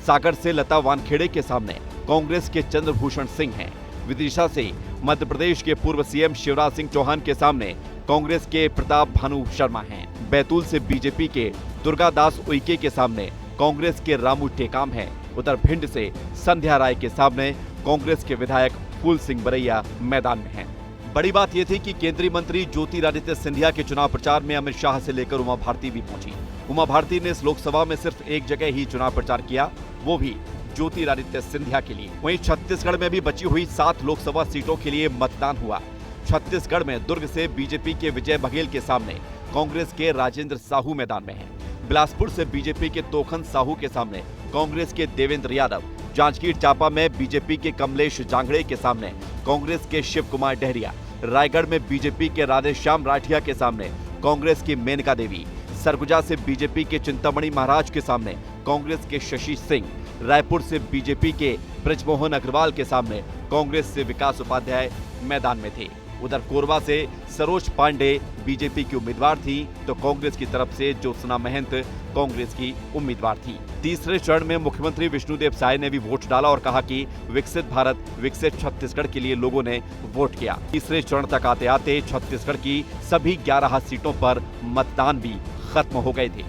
सागर से लता वानखेड़े के सामने कांग्रेस के चंद्रभूषण सिंह हैं। विदिशा से मध्य प्रदेश के पूर्व सीएम शिवराज सिंह चौहान के सामने कांग्रेस के प्रताप भानु शर्मा हैं। बैतूल से बीजेपी के दुर्गादास उइके के सामने कांग्रेस के रामू टेकाम हैं। उधर भिंड से संध्या राय के सामने कांग्रेस के विधायक फूल सिंह बरैया मैदान में हैं। बड़ी बात यह थी कि केंद्रीय मंत्री ज्योतिरादित्य सिंधिया के चुनाव प्रचार में अमित शाह से लेकर उमा भारती भी पहुंची। उमा भारती ने इस लोकसभा में सिर्फ एक जगह ही चुनाव प्रचार किया, वो भी ज्योतिरादित्य सिंधिया के लिए। वहीं छत्तीसगढ़ में भी बची हुई 7 लोकसभा सीटों के लिए मतदान हुआ। छत्तीसगढ़ में दुर्ग से बीजेपी के विजय बघेल के सामने कांग्रेस के राजेंद्र साहू मैदान में हैं। बिलासपुर से बीजेपी के तोखन साहू के सामने कांग्रेस के देवेंद्र यादव। जांजगीर चांपा में बीजेपी के कमलेश जांगड़े के सामने कांग्रेस के शिव कुमार डहरिया। रायगढ़ में बीजेपी के राधेश्याम राठिया के सामने कांग्रेस की मेनका देवी। सरगुजा से बीजेपी के चिंतामणि महाराज के सामने कांग्रेस के शशि सिंह। रायपुर से बीजेपी के ब्रजमोहन अग्रवाल के सामने कांग्रेस से विकास उपाध्याय मैदान में थे। उधर कोरबा से सरोज पांडे बीजेपी की उम्मीदवार थी, तो कांग्रेस की तरफ से ज्योत्सना महंत कांग्रेस की उम्मीदवार थी। तीसरे चरण में मुख्यमंत्री विष्णुदेव साय ने भी वोट डाला और कहा कि विकसित भारत विकसित छत्तीसगढ़ के लिए लोगों ने वोट किया। तीसरे चरण तक आते आते छत्तीसगढ़ की सभी 11 सीटों पर मतदान भी खत्म हो गए थे।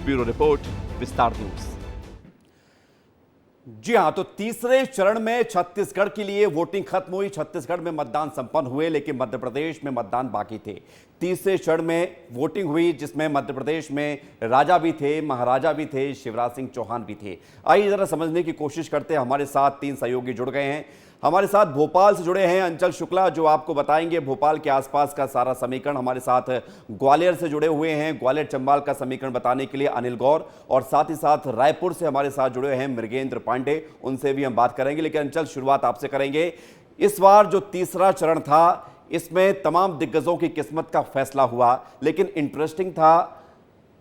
ब्यूरो रिपोर्ट, विस्तार न्यूज। जी हां, तो तीसरे चरण में छत्तीसगढ़ के लिए वोटिंग खत्म हुई। छत्तीसगढ़ में मतदान संपन्न हुए, लेकिन मध्य प्रदेश में मतदान बाकी थे। तीसरे चरण में वोटिंग हुई, जिसमें मध्य प्रदेश में राजा भी थे, महाराजा भी थे, शिवराज सिंह चौहान भी थे। आइए जरा समझने की कोशिश करते हैं। हमारे साथ 3 सहयोगी जुड़ गए हैं। हमारे साथ भोपाल से जुड़े हैं अंचल शुक्ला, जो आपको बताएंगे भोपाल के आसपास का सारा समीकरण। हमारे साथ ग्वालियर से जुड़े हुए हैं, ग्वालियर चंबाल का समीकरण बताने के लिए अनिल गौर, और साथ ही साथ रायपुर से हमारे साथ जुड़े हैं मृगेंद्र पांडे, उनसे भी हम बात करेंगे। लेकिन अंचल, शुरुआत आपसे करेंगे। इस बार जो तीसरा चरण था, इसमें तमाम दिग्गजों की किस्मत का फैसला हुआ, लेकिन इंटरेस्टिंग था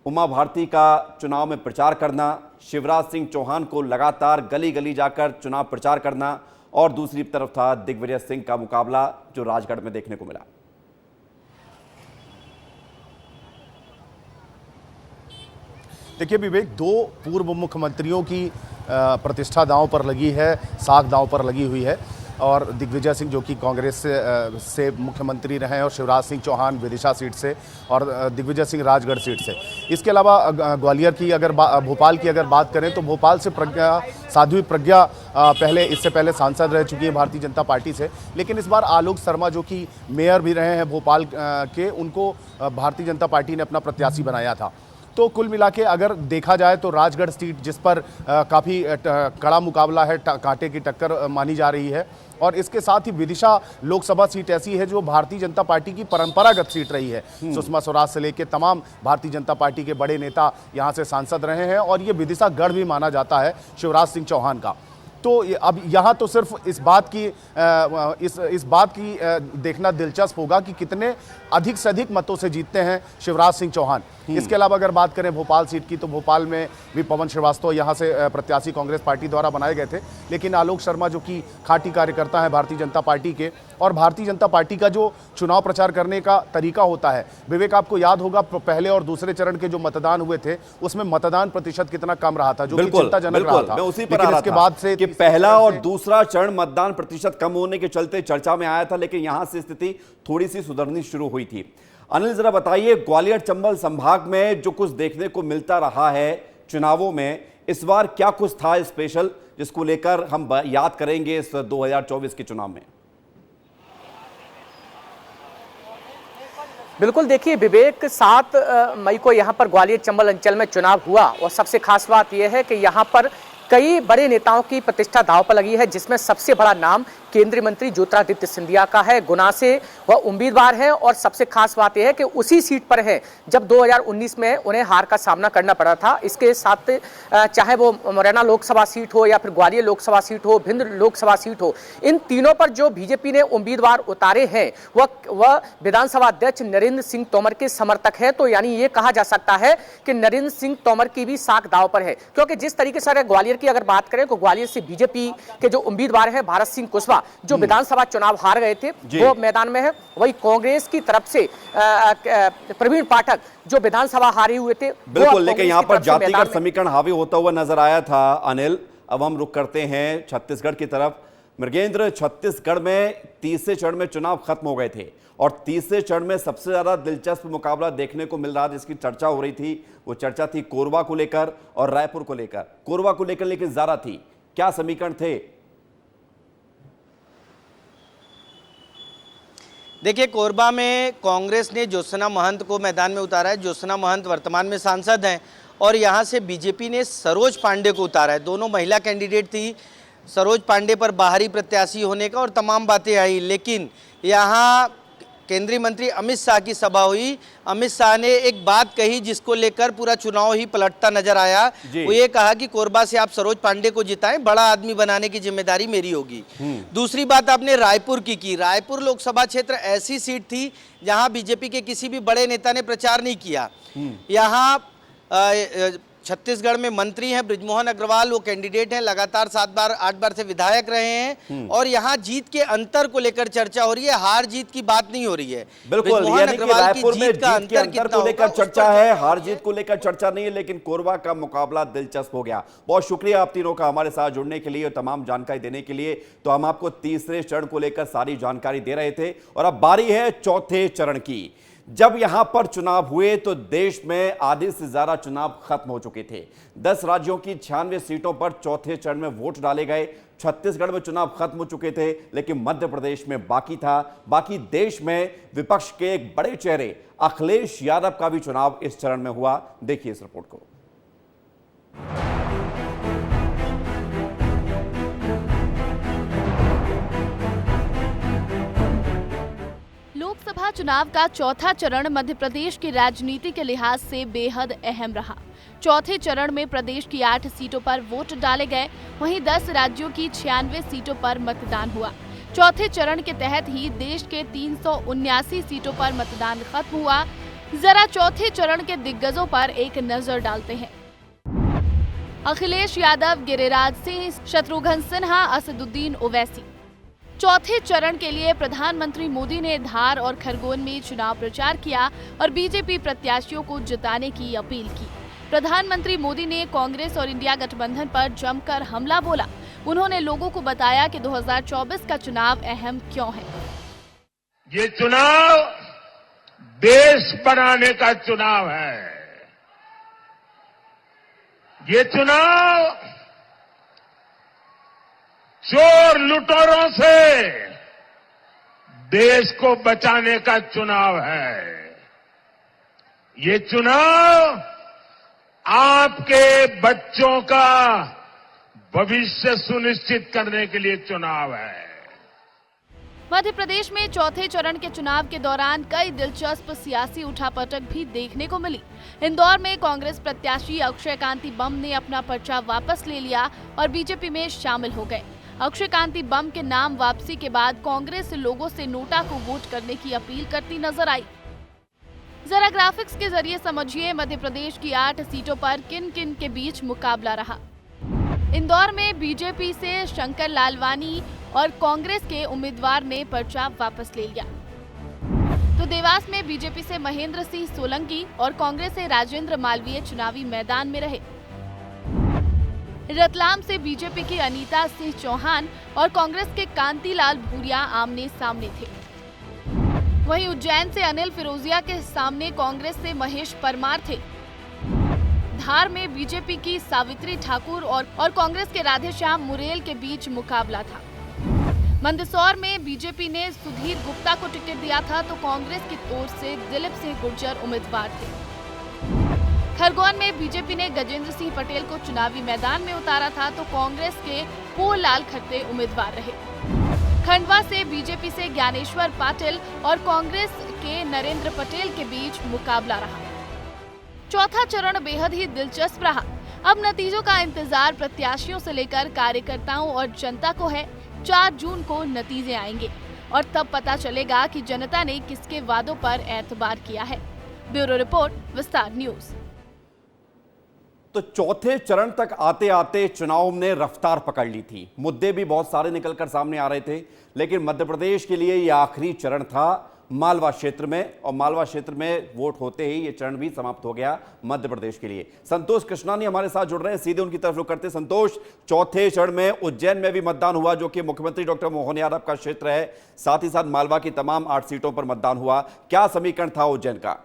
उमा भारती का चुनाव में प्रचार करना, शिवराज सिंह चौहान को लगातार गली गली जाकर चुनाव प्रचार करना, और दूसरी तरफ था दिग्विजय सिंह का मुकाबला जो राजगढ़ में देखने को मिला। देखिए विवेक, 2 पूर्व मुख्यमंत्रियों की प्रतिष्ठा दांव पर लगी है, साख दांव पर लगी हुई है। और दिग्विजय सिंह जो कि कांग्रेस से मुख्यमंत्री रहे हैं, और शिवराज सिंह चौहान विदिशा सीट से, और दिग्विजय सिंह राजगढ़ सीट से। इसके अलावा ग्वालियर की अगर भोपाल की अगर बात करें तो भोपाल से साध्वी प्रज्ञा इससे पहले सांसद रह चुकी है भारतीय जनता पार्टी से। लेकिन इस बार आलोक शर्मा जो कि मेयर भी रहे हैं भोपाल के, उनको भारतीय जनता पार्टी ने अपना प्रत्याशी बनाया था। तो कुल मिला के अगर देखा जाए तो राजगढ़ सीट, जिस पर काफ़ी कड़ा मुकाबला है, कांटे की टक्कर मानी जा रही है, और इसके साथ ही विदिशा लोकसभा सीट ऐसी है जो भारतीय जनता पार्टी की परंपरागत सीट रही है। सुषमा स्वराज से लेकर तमाम भारतीय जनता पार्टी के बड़े नेता यहाँ से सांसद रहे हैं, और ये विदिशा गढ़ भी माना जाता है शिवराज सिंह चौहान का। तो अब यहाँ तो सिर्फ इस बात की देखना दिलचस्प होगा कि कितने अधिक से अधिक मतों से जीतते हैं शिवराज सिंह चौहान। इसके अलावा अगर बात करें भोपाल सीट की, तो भोपाल में भी पवन श्रीवास्तव यहाँ से प्रत्याशी कांग्रेस पार्टी द्वारा बनाए गए थे, लेकिन आलोक शर्मा जो कि खाटी कार्यकर्ता हैं भारतीय जनता पार्टी के, और भारतीय जनता पार्टी का जो चुनाव प्रचार करने का तरीका होता है, विवेक आपको याद होगा पहले और दूसरे चरण के जो मतदान हुए थे उसमें मतदान प्रतिशत कितना कम रहा था, जो कि चिंताजनक रहा था। मैं उसी पर आ रहा था, इसके बाद से कि पहला और दूसरा चरण मतदान प्रतिशत कम होने के चलते चर्चा में आया था, लेकिन यहां से स्थिति थोड़ी सी सुधरनी शुरू हुई थी। अनिल, जरा बताइए, ग्वालियर चंबल संभाग में जो कुछ देखने को मिलता रहा है चुनावों में, इस बार क्या कुछ था स्पेशल जिसको लेकर हम याद करेंगे इस 2024 के चुनाव में? बिल्कुल, देखिए विवेक, 7 मई को यहाँ पर ग्वालियर चंबल अंचल में चुनाव हुआ, और सबसे खास बात यह है कि यहाँ पर कई बड़े नेताओं की प्रतिष्ठा दांव पर लगी है, जिसमें सबसे बड़ा नाम केंद्रीय मंत्री ज्योतिरादित्य सिंधिया का है। गुना से वह उम्मीदवार हैं, और सबसे खास बात यह है कि उसी सीट पर है जब 2019 में उन्हें हार का सामना करना पड़ा था। इसके साथ चाहे वो मुरैना लोकसभा सीट हो या फिर ग्वालियर लोकसभा सीट हो, भिंड लोकसभा सीट हो, इन तीनों पर जो बीजेपी ने उम्मीदवार उतारे हैं वह विधानसभा अध्यक्ष नरेंद्र सिंह तोमर के समर्थक है। तो यानी ये कहा जा सकता है कि नरेंद्र सिंह तोमर की भी साख दांव पर है, क्योंकि जिस तरीके से ग्वालियर की अगर बात करें तो ग्वालियर से बीजेपी के जो उम्मीदवार हैं भारत सिंह कुशवाहा, जो विधानसभा चुनाव हार गए थे, वो मैदान में है। वही कांग्रेस की तरफ से प्रवीण पाठक जो विधानसभा हारे हुए थे, बिल्कुल, लेकिन यहां पर जातिगत समीकरण हावी होता हुआ नजर आया था। अनिल, अब हम रुक करते हैं छत्तीसगढ़ की तरफ। मृगेंद्र, छत्तीसगढ़ में तीसरे चरण में चुनाव खत्म हो गए थे, और तीसरे चरण में सबसे ज्यादा दिलचस्प मुकाबला देखने को मिल रहा, जिसकी चर्चा हो रही थी, वो चर्चा थी कोरबा को लेकर और रायपुर को लेकर। कोरबा को लेकर लेकिन ज्यादा थी, क्या समीकरण थे? देखिए, कोरबा में कांग्रेस ने ज्योत्सना महंत को मैदान में उतारा है। ज्योत्सना महंत वर्तमान में सांसद हैं, और यहाँ से बीजेपी ने सरोज पांडे को उतारा है। दोनों महिला कैंडिडेट थी, सरोज पांडे पर बाहरी प्रत्याशी होने का और तमाम बातें आई, लेकिन यहाँ केंद्रीय मंत्री अमित शाह की सभा हुई। अमित शाह ने एक बात कही जिसको लेकर पूरा चुनाव ही पलटता नजर आया। वो ये कहा कि कोरबा से आप सरोज पांडे को जिताएं, बड़ा आदमी बनाने की जिम्मेदारी मेरी होगी। दूसरी बात आपने रायपुर की। रायपुर लोकसभा क्षेत्र ऐसी सीट थी जहां बीजेपी के किसी भी बड़े नेता ने प्रचार नहीं किया। यहाँ छत्तीसगढ़ में मंत्री हैं बृजमोहन अग्रवाल, वो कैंडिडेट हैं, लगातार 8 बार से विधायक रहे हैं और यहाँ जीत के अंतर को लेकर चर्चा हो रही है, हार जीत की बात नहीं हो रही है। बिल्कुल, यानी कि रायपुर में जीत के अंतर को लेकर चर्चा है, हार जीत को लेकर चर्चा नहीं है, लेकिन कोरबा का मुकाबला दिलचस्प हो गया। बहुत शुक्रिया आप तीनों का हमारे साथ जुड़ने के लिए और तमाम जानकारी देने के लिए। तो हम आपको तीसरे चरण को लेकर सारी जानकारी दे रहे थे और अब बारी है चौथे चरण की। जब यहां पर चुनाव हुए तो देश में आधे से ज्यादा चुनाव खत्म हो चुके थे। 10 राज्यों की 96 सीटों पर चौथे चरण में वोट डाले गए। छत्तीसगढ़ में चुनाव खत्म हो चुके थे, लेकिन मध्य प्रदेश में बाकी था। बाकी देश में विपक्ष के एक बड़े चेहरे अखिलेश यादव का भी चुनाव इस चरण में हुआ। देखिए इस रिपोर्ट को। लोकसभा चुनाव का चौथा चरण मध्य प्रदेश की राजनीति के लिहाज से बेहद अहम रहा। चौथे चरण में प्रदेश की 8 सीटों पर वोट डाले गए, वहीं 10 राज्यों की 96 सीटों पर मतदान हुआ। चौथे चरण के तहत ही देश के 379 सीटों पर मतदान खत्म हुआ। जरा चौथे चरण के दिग्गजों पर एक नजर डालते हैं। अखिलेश यादव, गिरिराज सिंह, शत्रुघ्न सिन्हा, असदुद्दीन ओवैसी। चौथे चरण के लिए प्रधानमंत्री मोदी ने धार और खरगोन में चुनाव प्रचार किया और बीजेपी प्रत्याशियों को जिताने की अपील की। प्रधानमंत्री मोदी ने कांग्रेस और इंडिया गठबंधन पर जमकर हमला बोला। उन्होंने लोगों को बताया कि 2024 का चुनाव अहम क्यों है। ये चुनाव देश बनाने का चुनाव है। ये चुनाव चोर लुटेरों से देश को बचाने का चुनाव है। ये चुनाव आपके बच्चों का भविष्य सुनिश्चित करने के लिए चुनाव है। मध्य प्रदेश में चौथे चरण के चुनाव के दौरान कई दिलचस्प सियासी उठापटक भी देखने को मिली। इंदौर में कांग्रेस प्रत्याशी अक्षय कांति बम ने अपना पर्चा वापस ले लिया और बीजेपी में शामिल हो गए। अक्षय कांति बम के नाम वापसी के बाद कांग्रेस लोगों से नोटा को वोट करने की अपील करती नजर आई। जरा ग्राफिक्स के जरिए समझिए मध्य प्रदेश की 8 सीटों पर किन किन के बीच मुकाबला रहा। इंदौर में बीजेपी से शंकर लालवानी और कांग्रेस के उम्मीदवार ने पर्चा वापस ले लिया। तो देवास में बीजेपी से महेंद्र सिंह सोलंकी और कांग्रेस से राजेंद्र मालवीय चुनावी मैदान में रहे। रतलाम से बीजेपी की अनीता सिंह चौहान और कांग्रेस के कांतिलाल भूरिया आमने सामने थे। वहीं उज्जैन से अनिल फिरोजिया के सामने कांग्रेस से महेश परमार थे। धार में बीजेपी की सावित्री ठाकुर और कांग्रेस के राधेश्याम मुरेल के बीच मुकाबला था। मंदसौर में बीजेपी ने सुधीर गुप्ता को टिकट दिया था तो कांग्रेस की ओर से दिलीप सिंह गुर्जर उम्मीदवार थे। खरगोन में बीजेपी ने गजेंद्र सिंह पटेल को चुनावी मैदान में उतारा था तो कांग्रेस के पोल लाल खट्टे उम्मीदवार रहे। खंडवा से बीजेपी से ज्ञानेश्वर पाटिल और कांग्रेस के नरेंद्र पटेल के बीच मुकाबला रहा। चौथा चरण बेहद ही दिलचस्प रहा। अब नतीजों का इंतजार प्रत्याशियों से लेकर कार्यकर्ताओं और जनता को है। 4 जून को नतीजे आएंगे और तब पता चलेगा कि जनता ने किसके वादों पर एतबार किया है। ब्यूरो रिपोर्ट, विस्तार न्यूज। तो चौथे चरण तक आते आते चुनाव ने रफ्तार पकड़ ली थी। मुद्दे भी बहुत सारे निकलकर सामने आ रहे थे, लेकिन मध्य प्रदेश के लिए यह आखिरी चरण था मालवा क्षेत्र में, और मालवा क्षेत्र में वोट होते ही यह चरण भी समाप्त हो गया मध्य प्रदेश के लिए। संतोष कृष्णानी हमारे साथ जुड़ रहे हैं, सीधे उनकी तरफ रुख करते। संतोष, चौथे चरण में उज्जैन में भी मतदान हुआ, जो कि मुख्यमंत्री डॉक्टर मोहन यादव का क्षेत्र है। साथ ही साथ मालवा की तमाम 8 सीटों पर मतदान हुआ। क्या समीकरण था उज्जैन का?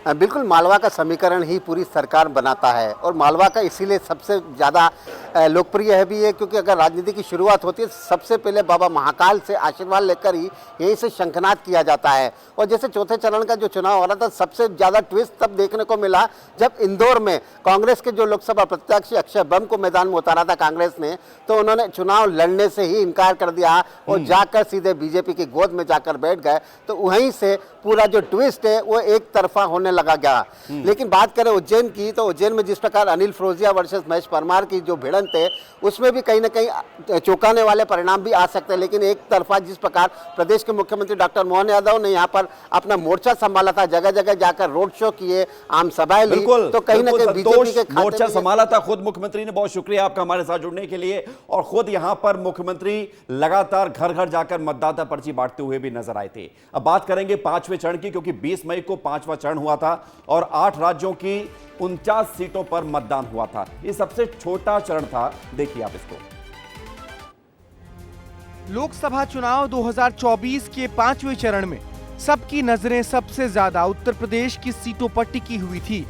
बिल्कुल, मालवा का समीकरण ही पूरी सरकार बनाता है और मालवा का इसीलिए सबसे ज़्यादा लोकप्रिय है भी है, क्योंकि अगर राजनीति की शुरुआत होती है सबसे पहले बाबा महाकाल से आशीर्वाद लेकर ही यहीं से शंखनाद किया जाता है। और जैसे चौथे चरण का जो चुनाव हो रहा था, सबसे ज़्यादा ट्विस्ट तब देखने को मिला जब इंदौर में कांग्रेस के जो लोकसभा प्रत्याशी अक्षय बम को मैदान में उतारा था कांग्रेस ने, तो उन्होंने चुनाव लड़ने से ही इनकार कर दिया और जाकर सीधे बीजेपी की गोद में जाकर बैठ गए। तो वहीं से पूरा जो ट्विस्ट है वो एक तरफा होने लगने लगा गया। लेकिन बात करें उज्जैन की, तो उज्जैन में जिस प्रकार अनिल फिरोजिया वर्सेस महेश परमार की जो भिड़ंत है, उसमें भी कहीं ना कहीं चौंकाने वाले परिणाम भी आ सकते हैं। लेकिन एक तरफा जिस प्रकार प्रदेश के मुख्यमंत्री डॉक्टर मोहन यादव ने यहाँ पर अपना मोर्चा संभाला था, जगह जगह जाकर रोड शो किए, आम सभाएं ली, तो कहीं ना कहीं बीजेपी के मोर्चा संभाला था खुद मुख्यमंत्री ने। बहुत शुक्रिया आपका हमारे साथ जुड़ने के लिए। और खुद यहां पर मुख्यमंत्री लगातार घर घर जाकर मतदाता पर्ची बांटते हुए भी नजर आए थे। अब बात करेंगे 5वें चरण की, क्योंकि 20 मई को 5वां चरण हुआ था और 8 राज्यों की 49 सीटों पर मतदान हुआ था। ये सबसे छोटा चरण था, देखिए आप इसको। लोकसभा चुनाव 2024 के 5वें चरण में सबकी नजरें सबसे ज्यादा उत्तर प्रदेश की सीटों पर टिकी हुई थी,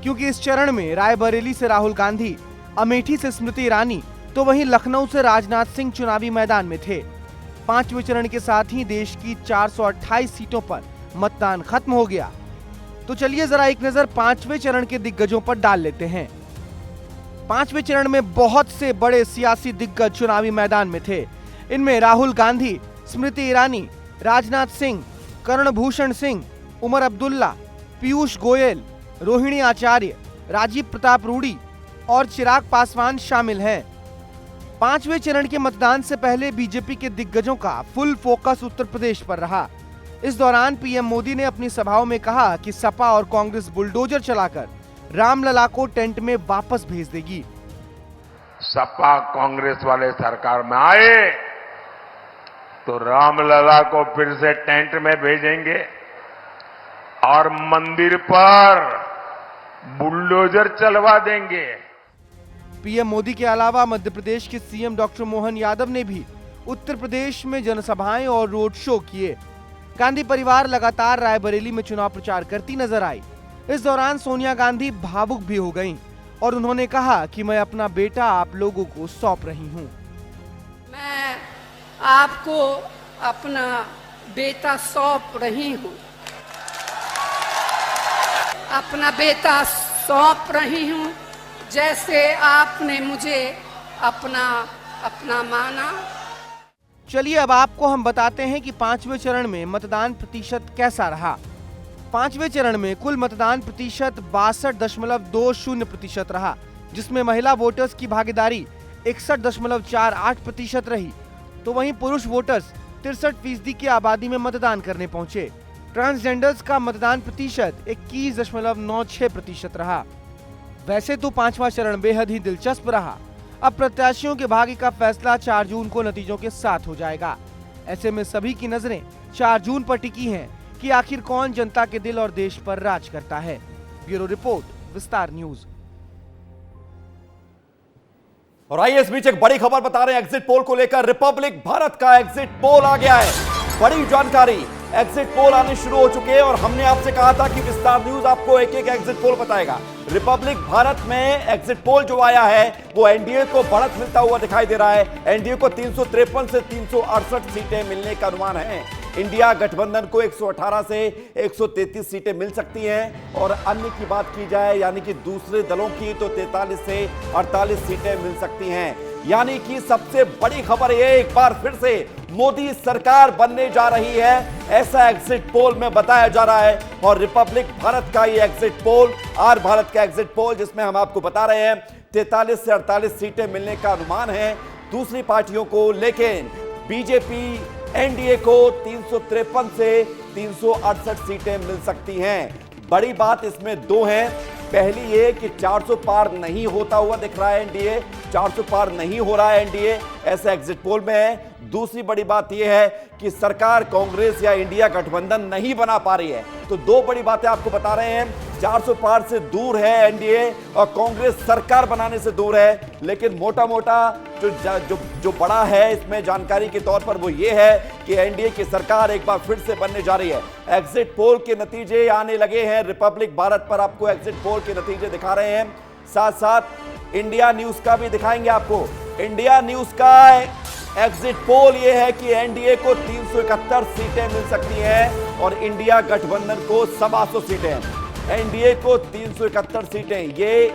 क्योंकि इस चरण में रायबरेली से राहुल गांधी, अमेठी से स्मृति ईरानी, तो वहीं लखनऊ से राजनाथ सिंह चुनावी मैदान में थे। 5वें चरण के साथ ही देश की 428 सीटों पर मतदान खत्म हो गया। तो चलिए जरा एक नजर 5वें चरण के दिग्गजों पर डाल लेते हैं। 5वें चरण में बहुत से बड़े सियासी दिग्गज चुनावी मैदान में थे। इनमें राहुल गांधी, स्मृति ईरानी, राजनाथ सिंह, कर्णभूषण सिंह, उमर अब्दुल्ला, पीयूष गोयल, रोहिणी आचार्य, राजीव प्रताप रूडी और चिराग पासवान शामिल हैं। 5वें चरण के मतदान से पहले बीजेपी के दिग्गजों का फुल फोकस उत्तर प्रदेश पर रहा। इस दौरान पीएम मोदी ने अपनी सभाओं में कहा कि सपा और कांग्रेस बुलडोजर चलाकर रामलला को टेंट में वापस भेज देगी। सपा कांग्रेस वाले सरकार में आए तो रामलला को फिर से टेंट में भेजेंगे और मंदिर पर बुलडोजर चलवा देंगे। पीएम मोदी के अलावा मध्य प्रदेश के सीएम डॉक्टर मोहन यादव ने भी उत्तर प्रदेश में जनसभाएं और रोड शो किए। गांधी परिवार लगातार रायबरेली में चुनाव प्रचार करती नजर आई। इस दौरान सोनिया गांधी भावुक भी हो गईं और उन्होंने कहा कि मैं अपना बेटा आप लोगों को सौंप रही हूं। मैं आपको अपना बेटा सौंप रही हूं, अपना बेटा सौंप रही हूं, जैसे आपने मुझे अपना माना। चलिए अब आपको हम बताते हैं कि 5वें चरण में मतदान प्रतिशत कैसा रहा। 5वें चरण में कुल मतदान प्रतिशत 62.20% रहा, जिसमें महिला वोटर्स की भागीदारी 61.48% रही, तो वहीं पुरुष वोटर्स 63% की आबादी में मतदान करने पहुंचे। ट्रांसजेंडर्स का मतदान प्रतिशत 21.96% रहा। वैसे तो 5वां चरण बेहद ही दिलचस्प रहा। अब प्रत्याशियों के भाग्य का फैसला 4 जून को नतीजों के साथ हो जाएगा। ऐसे में सभी की नजरें 4 जून पर टिकी हैं कि आखिर कौन जनता के दिल और देश पर राज करता है। ब्यूरो रिपोर्ट, विस्तार न्यूज। और आइए इस बीच एक बड़ी खबर बता रहे हैं एग्जिट पोल को लेकर। रिपब्लिक भारत का एग्जिट पोल आ गया है। बड़ी जानकारी, एग्जिट पोल आने शुरू हो चुके हैं और हमने आपसे कहा था कि विस्तार न्यूज आपको एक एक एग्जिट पोल बताएगा। रिपब्लिक भारत में एग्जिट पोल जो आया है वो एनडीए को बढ़त मिलता हुआ दिखाई दे रहा है। एनडीए को 353 से 368 सीटें मिलने का अनुमान है। इंडिया गठबंधन को 118 से 133 सीटें मिल सकती हैं और अन्य की बात की जाए यानी कि दूसरे दलों की तो 43 से 48 सीटें मिल सकती हैं। यानी कि सबसे बड़ी खबर ये एक बार फिर से मोदी सरकार बनने जा रही है, ऐसा एग्जिट पोल में बताया जा रहा है। और रिपब्लिक भारत का ये एग्जिट पोल, आर भारत का एग्जिट पोल, जिसमें हम आपको बता रहे हैं 43 से 48 सीटें मिलने का अनुमान है दूसरी पार्टियों को, लेकिन बीजेपी एनडीए को 353 से 368 सीटें मिल सकती हैं। बड़ी बात इसमें दो हैं। पहली ये कि 400 पार नहीं होता हुआ दिख रहा है एनडीए, 400 पार नहीं हो रहा है एनडीए, ऐसा एग्जिट पोल में है। दूसरी बड़ी बात यह है कि सरकार कांग्रेस या इंडिया गठबंधन नहीं बना पा रही है। तो दो बड़ी बातें आपको बता रहे हैं, 400 पार से दूर है एनडीए और कांग्रेस सरकार बनाने से दूर है। लेकिन मोटा मोटा जो बड़ा है इसमें जानकारी के तौर पर वो ये है कि एनडीए की सरकार एक बार फिर से बनने जा रही है। एग्जिट पोल के नतीजे आने लगे हैं। रिपब्लिक भारत पर आपको एग्जिट पोल के नतीजे दिखा रहे हैं, साथ साथ इंडिया न्यूज का भी दिखाएंगे आपको। इंडिया न्यूज का एग्जिट पोल ये है कि एनडीए को 371 सीटें मिल सकती हैं और इंडिया गठबंधन को 125 सीटें। एनडीए को 371 सीटें, ये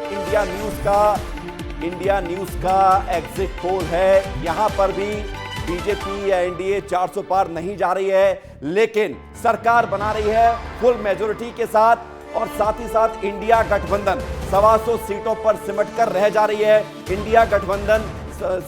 इंडिया न्यूज का एग्जिट पोल है। यहां पर भी बीजेपी या एनडीए 400 पार नहीं जा रही है, लेकिन सरकार बना रही है फुल मेजॉरिटी के साथ। और साथ ही साथ इंडिया गठबंधन 125 सीटों पर सिमट कर रह जा रही है। इंडिया गठबंधन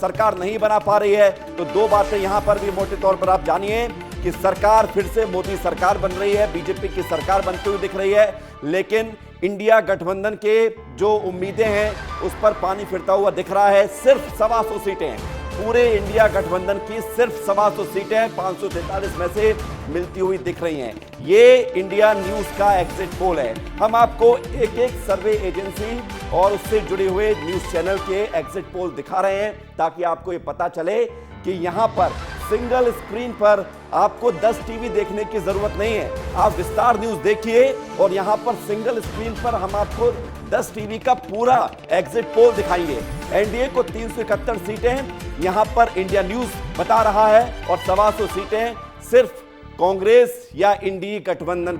सरकार नहीं बना पा रही है। तो दो बातें यहां पर भी मोटे तौर पर आप जानिए कि सरकार फिर से मोदी सरकार बन रही है, बीजेपी की सरकार बनती हुई दिख रही है, लेकिन इंडिया गठबंधन के जो उम्मीदें हैं उस पर पानी फिरता हुआ दिख रहा है। सिर्फ 125 सीटें हैं, पूरे इंडिया गठबंधन की सिर्फ 125 सीटें 543 में से मिलती हुई दिख रही हैं। ये इंडिया न्यूज का एग्जिट पोल है। हम आपको एक एक सर्वे एजेंसी और उससे जुड़े हुए न्यूज चैनल के एग्जिट पोल दिखा रहे हैं ताकि आपको ये पता चले कि यहां पर सिंगल स्क्रीन पर आपको 10 टीवी देखने की जरूरत नहीं है। आप विस्तार न्यूज देखिए और यहां पर सिंगल स्क्रीन पर हम आपको 10 टीवी का पूरा एग्जिट पोल दिखाएंगे। एनडीए को 371 सीटें यहां पर इंडिया न्यूज बता रहा है और 125 सीटें सिर्फ कांग्रेस या इंडिया गठबंधन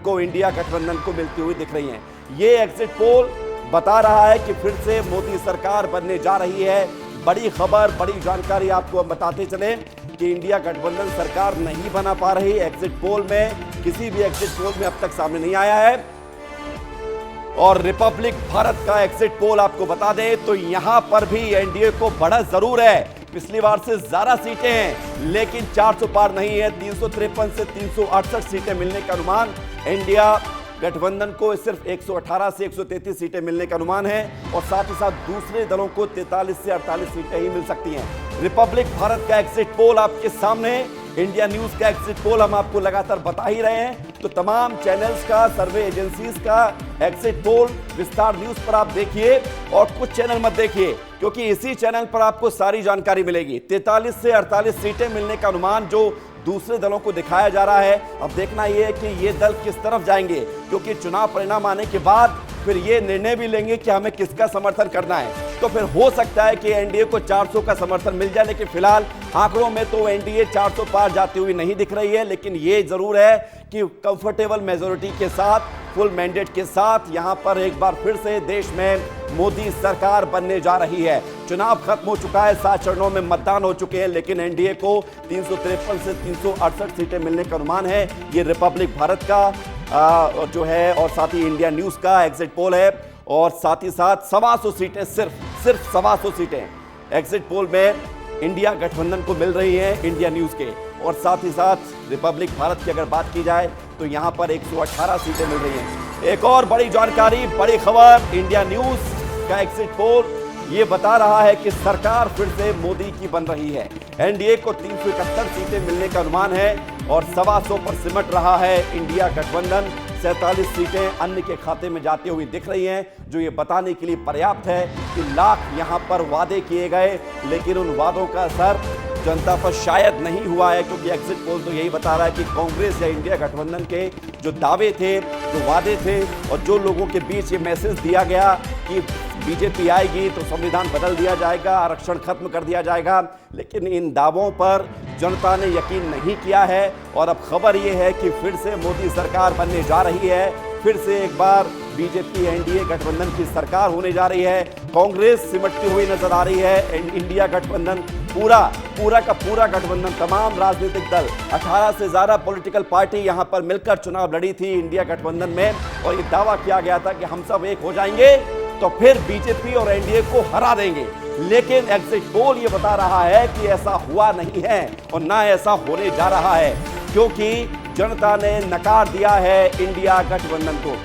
को मिलती हुई दिख रही हैं। ये एग्जिट पोल बता रहा है कि फिर से मोदी सरकार बनने जा रही है। बड़ी खबर, बड़ी जानकारी आपको हम बताते चले कि इंडिया गठबंधन सरकार नहीं बना पा रही। एग्जिट पोल में किसी भी एग्जिट पोल में अब तक सामने नहीं आया है। और रिपब्लिक भारत का एग्जिट पोल आपको बता दें तो यहां पर भी एनडीए को बढ़त जरूर है, पिछली बार से ज्यादा सीटें हैं लेकिन 400 पार नहीं है। 353 से 368 सीटें मिलने का अनुमान इंडिया गठबंधन को सिर्फ 118 से 133 सीटें मिलने का अनुमान है और साथ ही साथ दूसरे दलों को 43 से 48 सीटें ही मिल सकती हैं। रिपब्लिक भारत का एग्जिट पोल आपके सामने, इंडिया न्यूज का एग्जिट पोल हम आपको लगातार बता ही रहे हैं। तो तमाम चैनल्स का, सर्वे एजेंसीज का एग्जिट पोल विस्तार न्यूज पर आप देखिए और कुछ चैनल मत देखिए क्योंकि इसी चैनल पर आपको सारी जानकारी मिलेगी। 43 से 48 सीटें मिलने का अनुमान जो दूसरे दलों को दिखाया जा रहा है। अब देखना यह है कि ये दल किस तरफ जाएंगे क्योंकि चुनाव परिणाम आने के बाद फिर ये निर्णय भी लेंगे कि हमें किसका समर्थन करना है। तो फिर हो सकता है कि एनडीए को 400 का समर्थन मिल जाए, लेकिन फिलहाल आंकड़ों में तो एनडीए 400 पार जाती हुई नहीं दिख रही है। लेकिन ये जरूर है कि कंफर्टेबल मेजोरिटी के साथ, फुल मैंडेट के साथ यहां पर एक बार फिर से देश में मोदी सरकार बनने जा रही है। चुनाव खत्म हो चुका है, 7 चरणों में मतदान हो चुके हैं, लेकिन एनडीए को 353 से 368 सीटें मिलने का अनुमान है। ये रिपब्लिक भारत का जो है और साथ ही इंडिया न्यूज का एग्जिट पोल है और साथ ही साथ 125 सीटें, सिर्फ 125 सीटें एग्जिट पोल में इंडिया गठबंधन को मिल रही हैं इंडिया न्यूज के। और साथ ही साथ रिपब्लिक भारत की अगर बात की जाए तो यहां पर 118 सीटें मिल रही हैं। एक और बड़ी जानकारी, बड़ी खबर, इंडिया न्यूज का एग्जिट पोल ये बता रहा है कि सरकार फिर से मोदी की बन रही है। एनडीए को 371 सीटें मिलने का अनुमान है और 125 पर सिमट रहा है इंडिया गठबंधन। 47 सीटें अन्य के खाते में जाती हुई दिख रही हैं, जो ये बताने के लिए पर्याप्त है कि लाख यहां पर वादे किए गए लेकिन उन वादों का असर जनता पर शायद नहीं हुआ है क्योंकि एग्जिट पोल तो यही बता रहा है कि कांग्रेस या इंडिया गठबंधन के जो दावे थे, जो वादे थे और जो लोगों के बीच ये मैसेज दिया गया कि बीजेपी आएगी तो संविधान बदल दिया जाएगा, आरक्षण खत्म कर दिया जाएगा, लेकिन इन दावों पर जनता ने यकीन नहीं किया है। और अब खबर ये है कि फिर से मोदी सरकार बनने जा रही है, फिर से एक बार बीजेपी एनडीए गठबंधन की सरकार होने जा रही है। कांग्रेस सिमटती हुई नजर आ रही है, इंडिया गठबंधन पूरा का पूरा गठबंधन, तमाम राजनीतिक दल, 18 से ज्यादा पॉलिटिकल पार्टी यहां पर मिलकर चुनाव लड़ी थी इंडिया गठबंधन में और ये दावा किया गया था कि हम सब एक हो जाएंगे तो फिर बीजेपी और एनडीए को हरा देंगे। लेकिन एग्जिट पोल ये बता रहा है कि ऐसा हुआ नहीं है और ना ऐसा होने जा रहा है क्योंकि जनता ने नकार दिया है इंडिया गठबंधन को।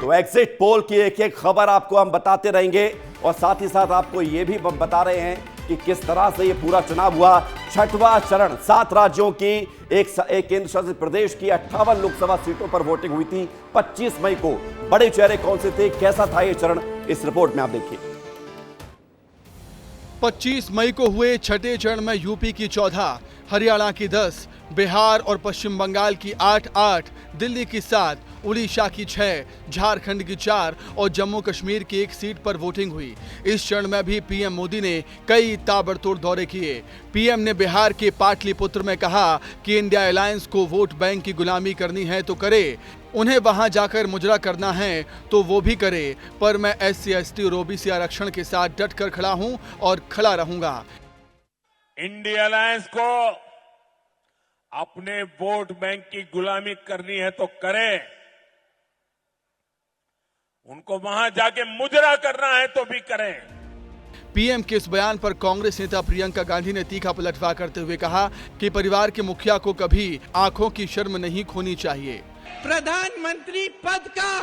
तो एग्जिट पोल की एक एक खबर आपको हम बताते रहेंगे और साथ ही साथ आपको यह भी बता रहे हैं कि किस तरह से ये पूरा चुनाव हुआ। 6वां चरण, 7 राज्यों की एक केंद्र शासित प्रदेश की 58 लोकसभा सीटों पर वोटिंग हुई थी 25 मई को। बड़े चेहरे कौन से थे, कैसा था ये चरण, इस रिपोर्ट में आप देखिए। 25 मई को हुए छठे चरण में यूपी की 14, हरियाणा की 10, बिहार और पश्चिम बंगाल की 8, दिल्ली की 7, उड़ीसा की 6, झारखंड की 4 और जम्मू कश्मीर की 1 सीट पर वोटिंग हुई। इस चरण में भी पीएम मोदी ने कई ताबड़तोड़ दौरे किए। पीएम ने बिहार के पाटलिपुत्र में कहा कि इंडिया अलायंस को वोट बैंक की गुलामी करनी है तो करे, उन्हें वहां जाकर मुजरा करना है तो वो भी करे, पर मैं SC ST और OBC आरक्षण के साथ डट कर खड़ा हूं और खड़ा रहूंगा। इंडिया अलायंस को अपने वोट बैंक की गुलामी करनी है तो करें, उनको वहां जाके मुजरा करना है तो भी करें। पीएम के इस बयान पर कांग्रेस नेता प्रियंका गांधी ने तीखा पलटवार करते हुए कहा कि परिवार के मुखिया को कभी आंखों की शर्म नहीं खोनी चाहिए। प्रधानमंत्री पद का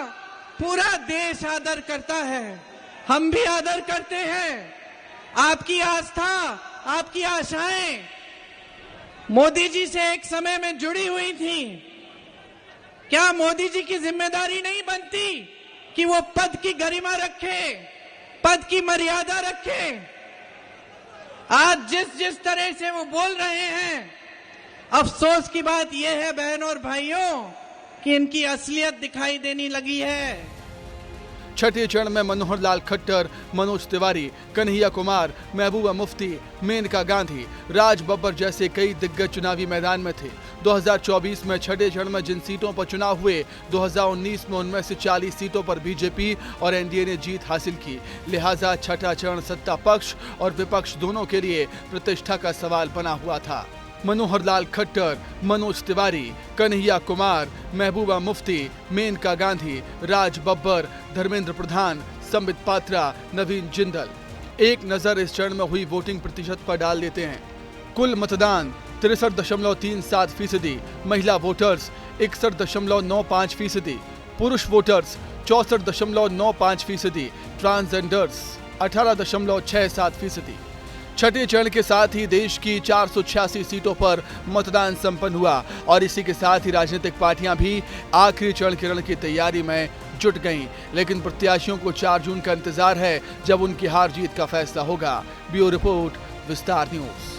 पूरा देश आदर करता है, हम भी आदर करते हैं। आपकी आस्था, आपकी आशाएं मोदी जी से एक समय में जुड़ी हुई थी। क्या मोदी जी की जिम्मेदारी नहीं बनती कि वो पद की गरिमा रखे, पद की मर्यादा रखे? आज जिस तरह से वो बोल रहे हैं, अफसोस की बात यह है बहनों और भाइयों कि इनकी असलियत दिखाई देने लगी है। छठे चरण में मनोहर लाल खट्टर, मनोज तिवारी, कन्हैया कुमार, महबूबा मुफ्ती, मेनका गांधी, राज बब्बर जैसे कई दिग्गज चुनावी मैदान में थे। 2024 में छठे चरण में जिन सीटों पर चुनाव हुए, 2019 में उनमें से 40 सीटों पर बीजेपी और एनडीए ने जीत हासिल की। लिहाजा छठा चरण सत्ता पक्ष और विपक्ष दोनों के लिए प्रतिष्ठा का सवाल बना हुआ था। मनोहर लाल खट्टर, मनोज तिवारी, कन्हैया कुमार, महबूबा मुफ्ती, मेनका गांधी, राज बब्बर, धर्मेंद्र प्रधान, संबित पात्रा, नवीन जिंदल। एक नजर इस चरण में हुई वोटिंग प्रतिशत पर डाल देते हैं। कुल मतदान 63.37%, महिला वोटर्स 61.95%, पुरुष वोटर्स 64.95%, ट्रांसजेंडर्स 18.67%। छठे चरण के साथ ही देश की 486 सीटों पर मतदान संपन्न हुआ और इसी के साथ ही राजनीतिक पार्टियां भी आखिरी चरण के रण की तैयारी में जुट गईं। लेकिन प्रत्याशियों को 4 जून का इंतजार है, जब उनकी हार जीत का फैसला होगा। ब्यूरो रिपोर्ट, विस्तार न्यूज।